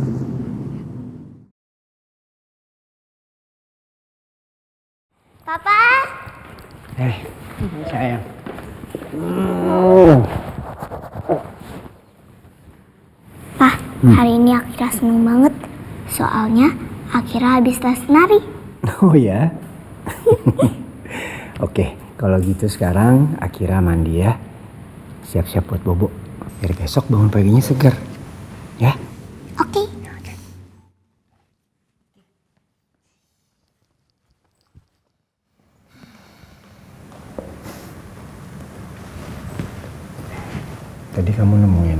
Papa, Sayang. Pak, hari ini Akira seneng banget. Soalnya Akira habis les nari. Oh ya? Oke, kalau gitu sekarang Akira mandi ya. Siap-siap buat bobo. Biar besok bangun paginya segar. Ya? Oke. Tadi kamu nemuin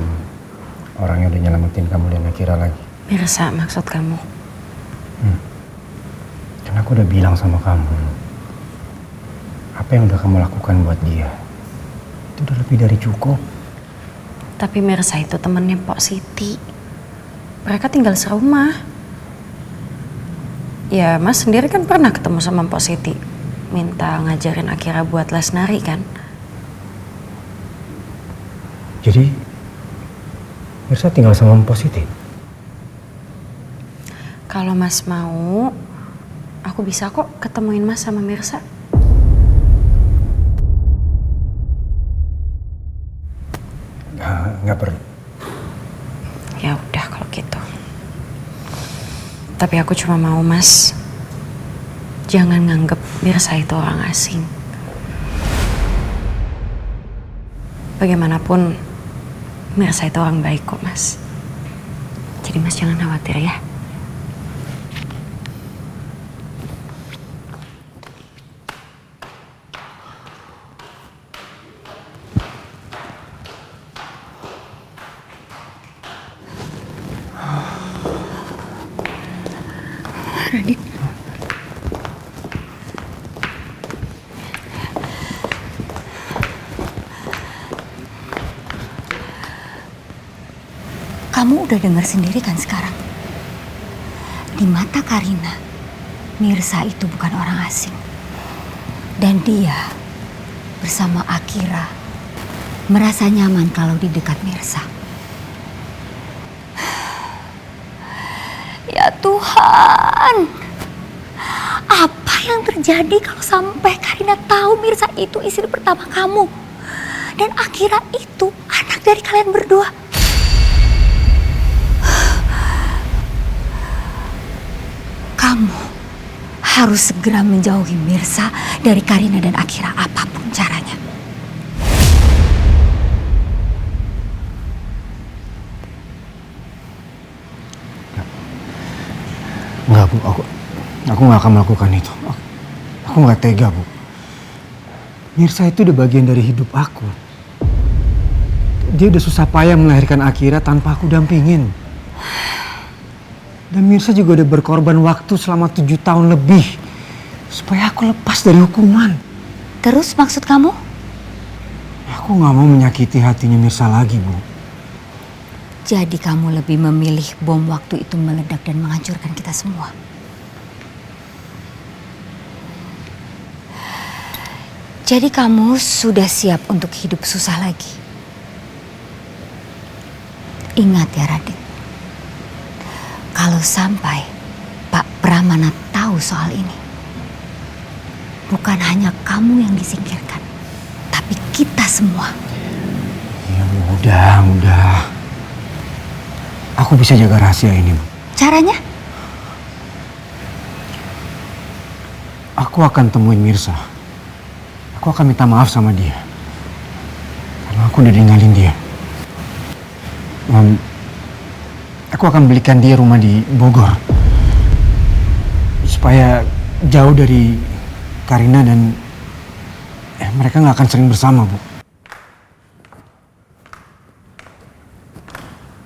orang yang udah nyelamatin kamu dan Akira lagi. Mirsa maksud kamu? Karena aku udah bilang sama kamu, apa yang udah kamu lakukan buat dia itu udah lebih dari cukup. Tapi Mirsa itu temennya Pok Siti. Mereka tinggal serumah. Ya Mas sendiri kan pernah ketemu sama Pok Siti. Minta ngajarin Akira buat les nari kan? Jadi Mirsa tinggal sama Positif? Kalau Mas mau, aku bisa kok ketemuin Mas sama Mirsa. Nggak perlu. Ya udah kalau gitu. Tapi aku cuma mau Mas, jangan nganggep Mirsa itu orang asing. Bagaimanapun, Mirsa itu orang baik kok Mas. Jadi Mas jangan khawatir ya. Radit. Kamu udah dengar sendiri kan sekarang? Di mata Karina, Mirsa itu bukan orang asing. Dan dia bersama Akira merasa nyaman kalau di dekat Mirsa. Ya Tuhan, apa yang terjadi kalau sampai Karina tahu Mirsa itu istri pertama kamu dan Akira itu anak dari kalian berdua? Kamu harus segera menjauhi Mirsa dari Karina dan Akira apapun caranya. Enggak, Bu. Aku nggak akan melakukan itu. Aku nggak tega, Bu. Mirsa itu udah bagian dari hidup aku. Dia udah susah payah melahirkan Akira tanpa aku dampingin. Dan Mirsa juga udah berkorban waktu selama 7 tahun lebih supaya aku lepas dari hukuman. Terus maksud kamu? Aku nggak mau menyakiti hatinya Mirsa lagi, Bu. Jadi kamu lebih memilih bom waktu itu meledak dan menghancurkan kita semua. Jadi kamu sudah siap untuk hidup susah lagi. Ingat ya Radit, kalau sampai Pak Pramana tahu soal ini, bukan hanya kamu yang disingkirkan, tapi kita semua. Ya udah. Aku bisa jaga rahasia ini, Bu. Caranya? Aku akan temuin Mirsa. Aku akan minta maaf sama dia. Karena aku udah ninggalin dia. Aku akan belikan dia rumah di Bogor. Supaya jauh dari Karina dan mereka nggak akan sering bersama, Bu.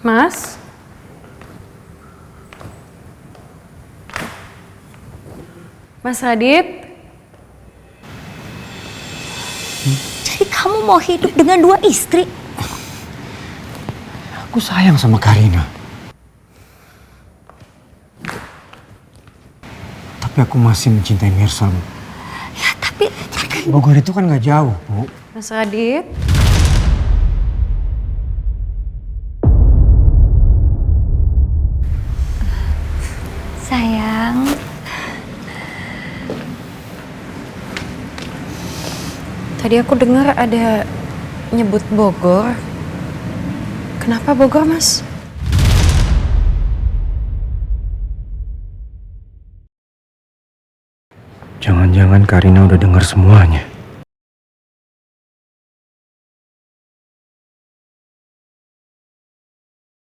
Mas? Mas Radit? Jadi kamu mau hidup dengan 2 istri? Aku sayang sama Karina. Tapi aku masih mencintai Mirsa, Bu. Ya tapi... Bogor itu kan nggak jauh, Bu. Mas Radit? Sayang. Tadi aku dengar ada nyebut Bogor. Kenapa Bogor, Mas? Jangan-jangan Karina udah dengar semuanya.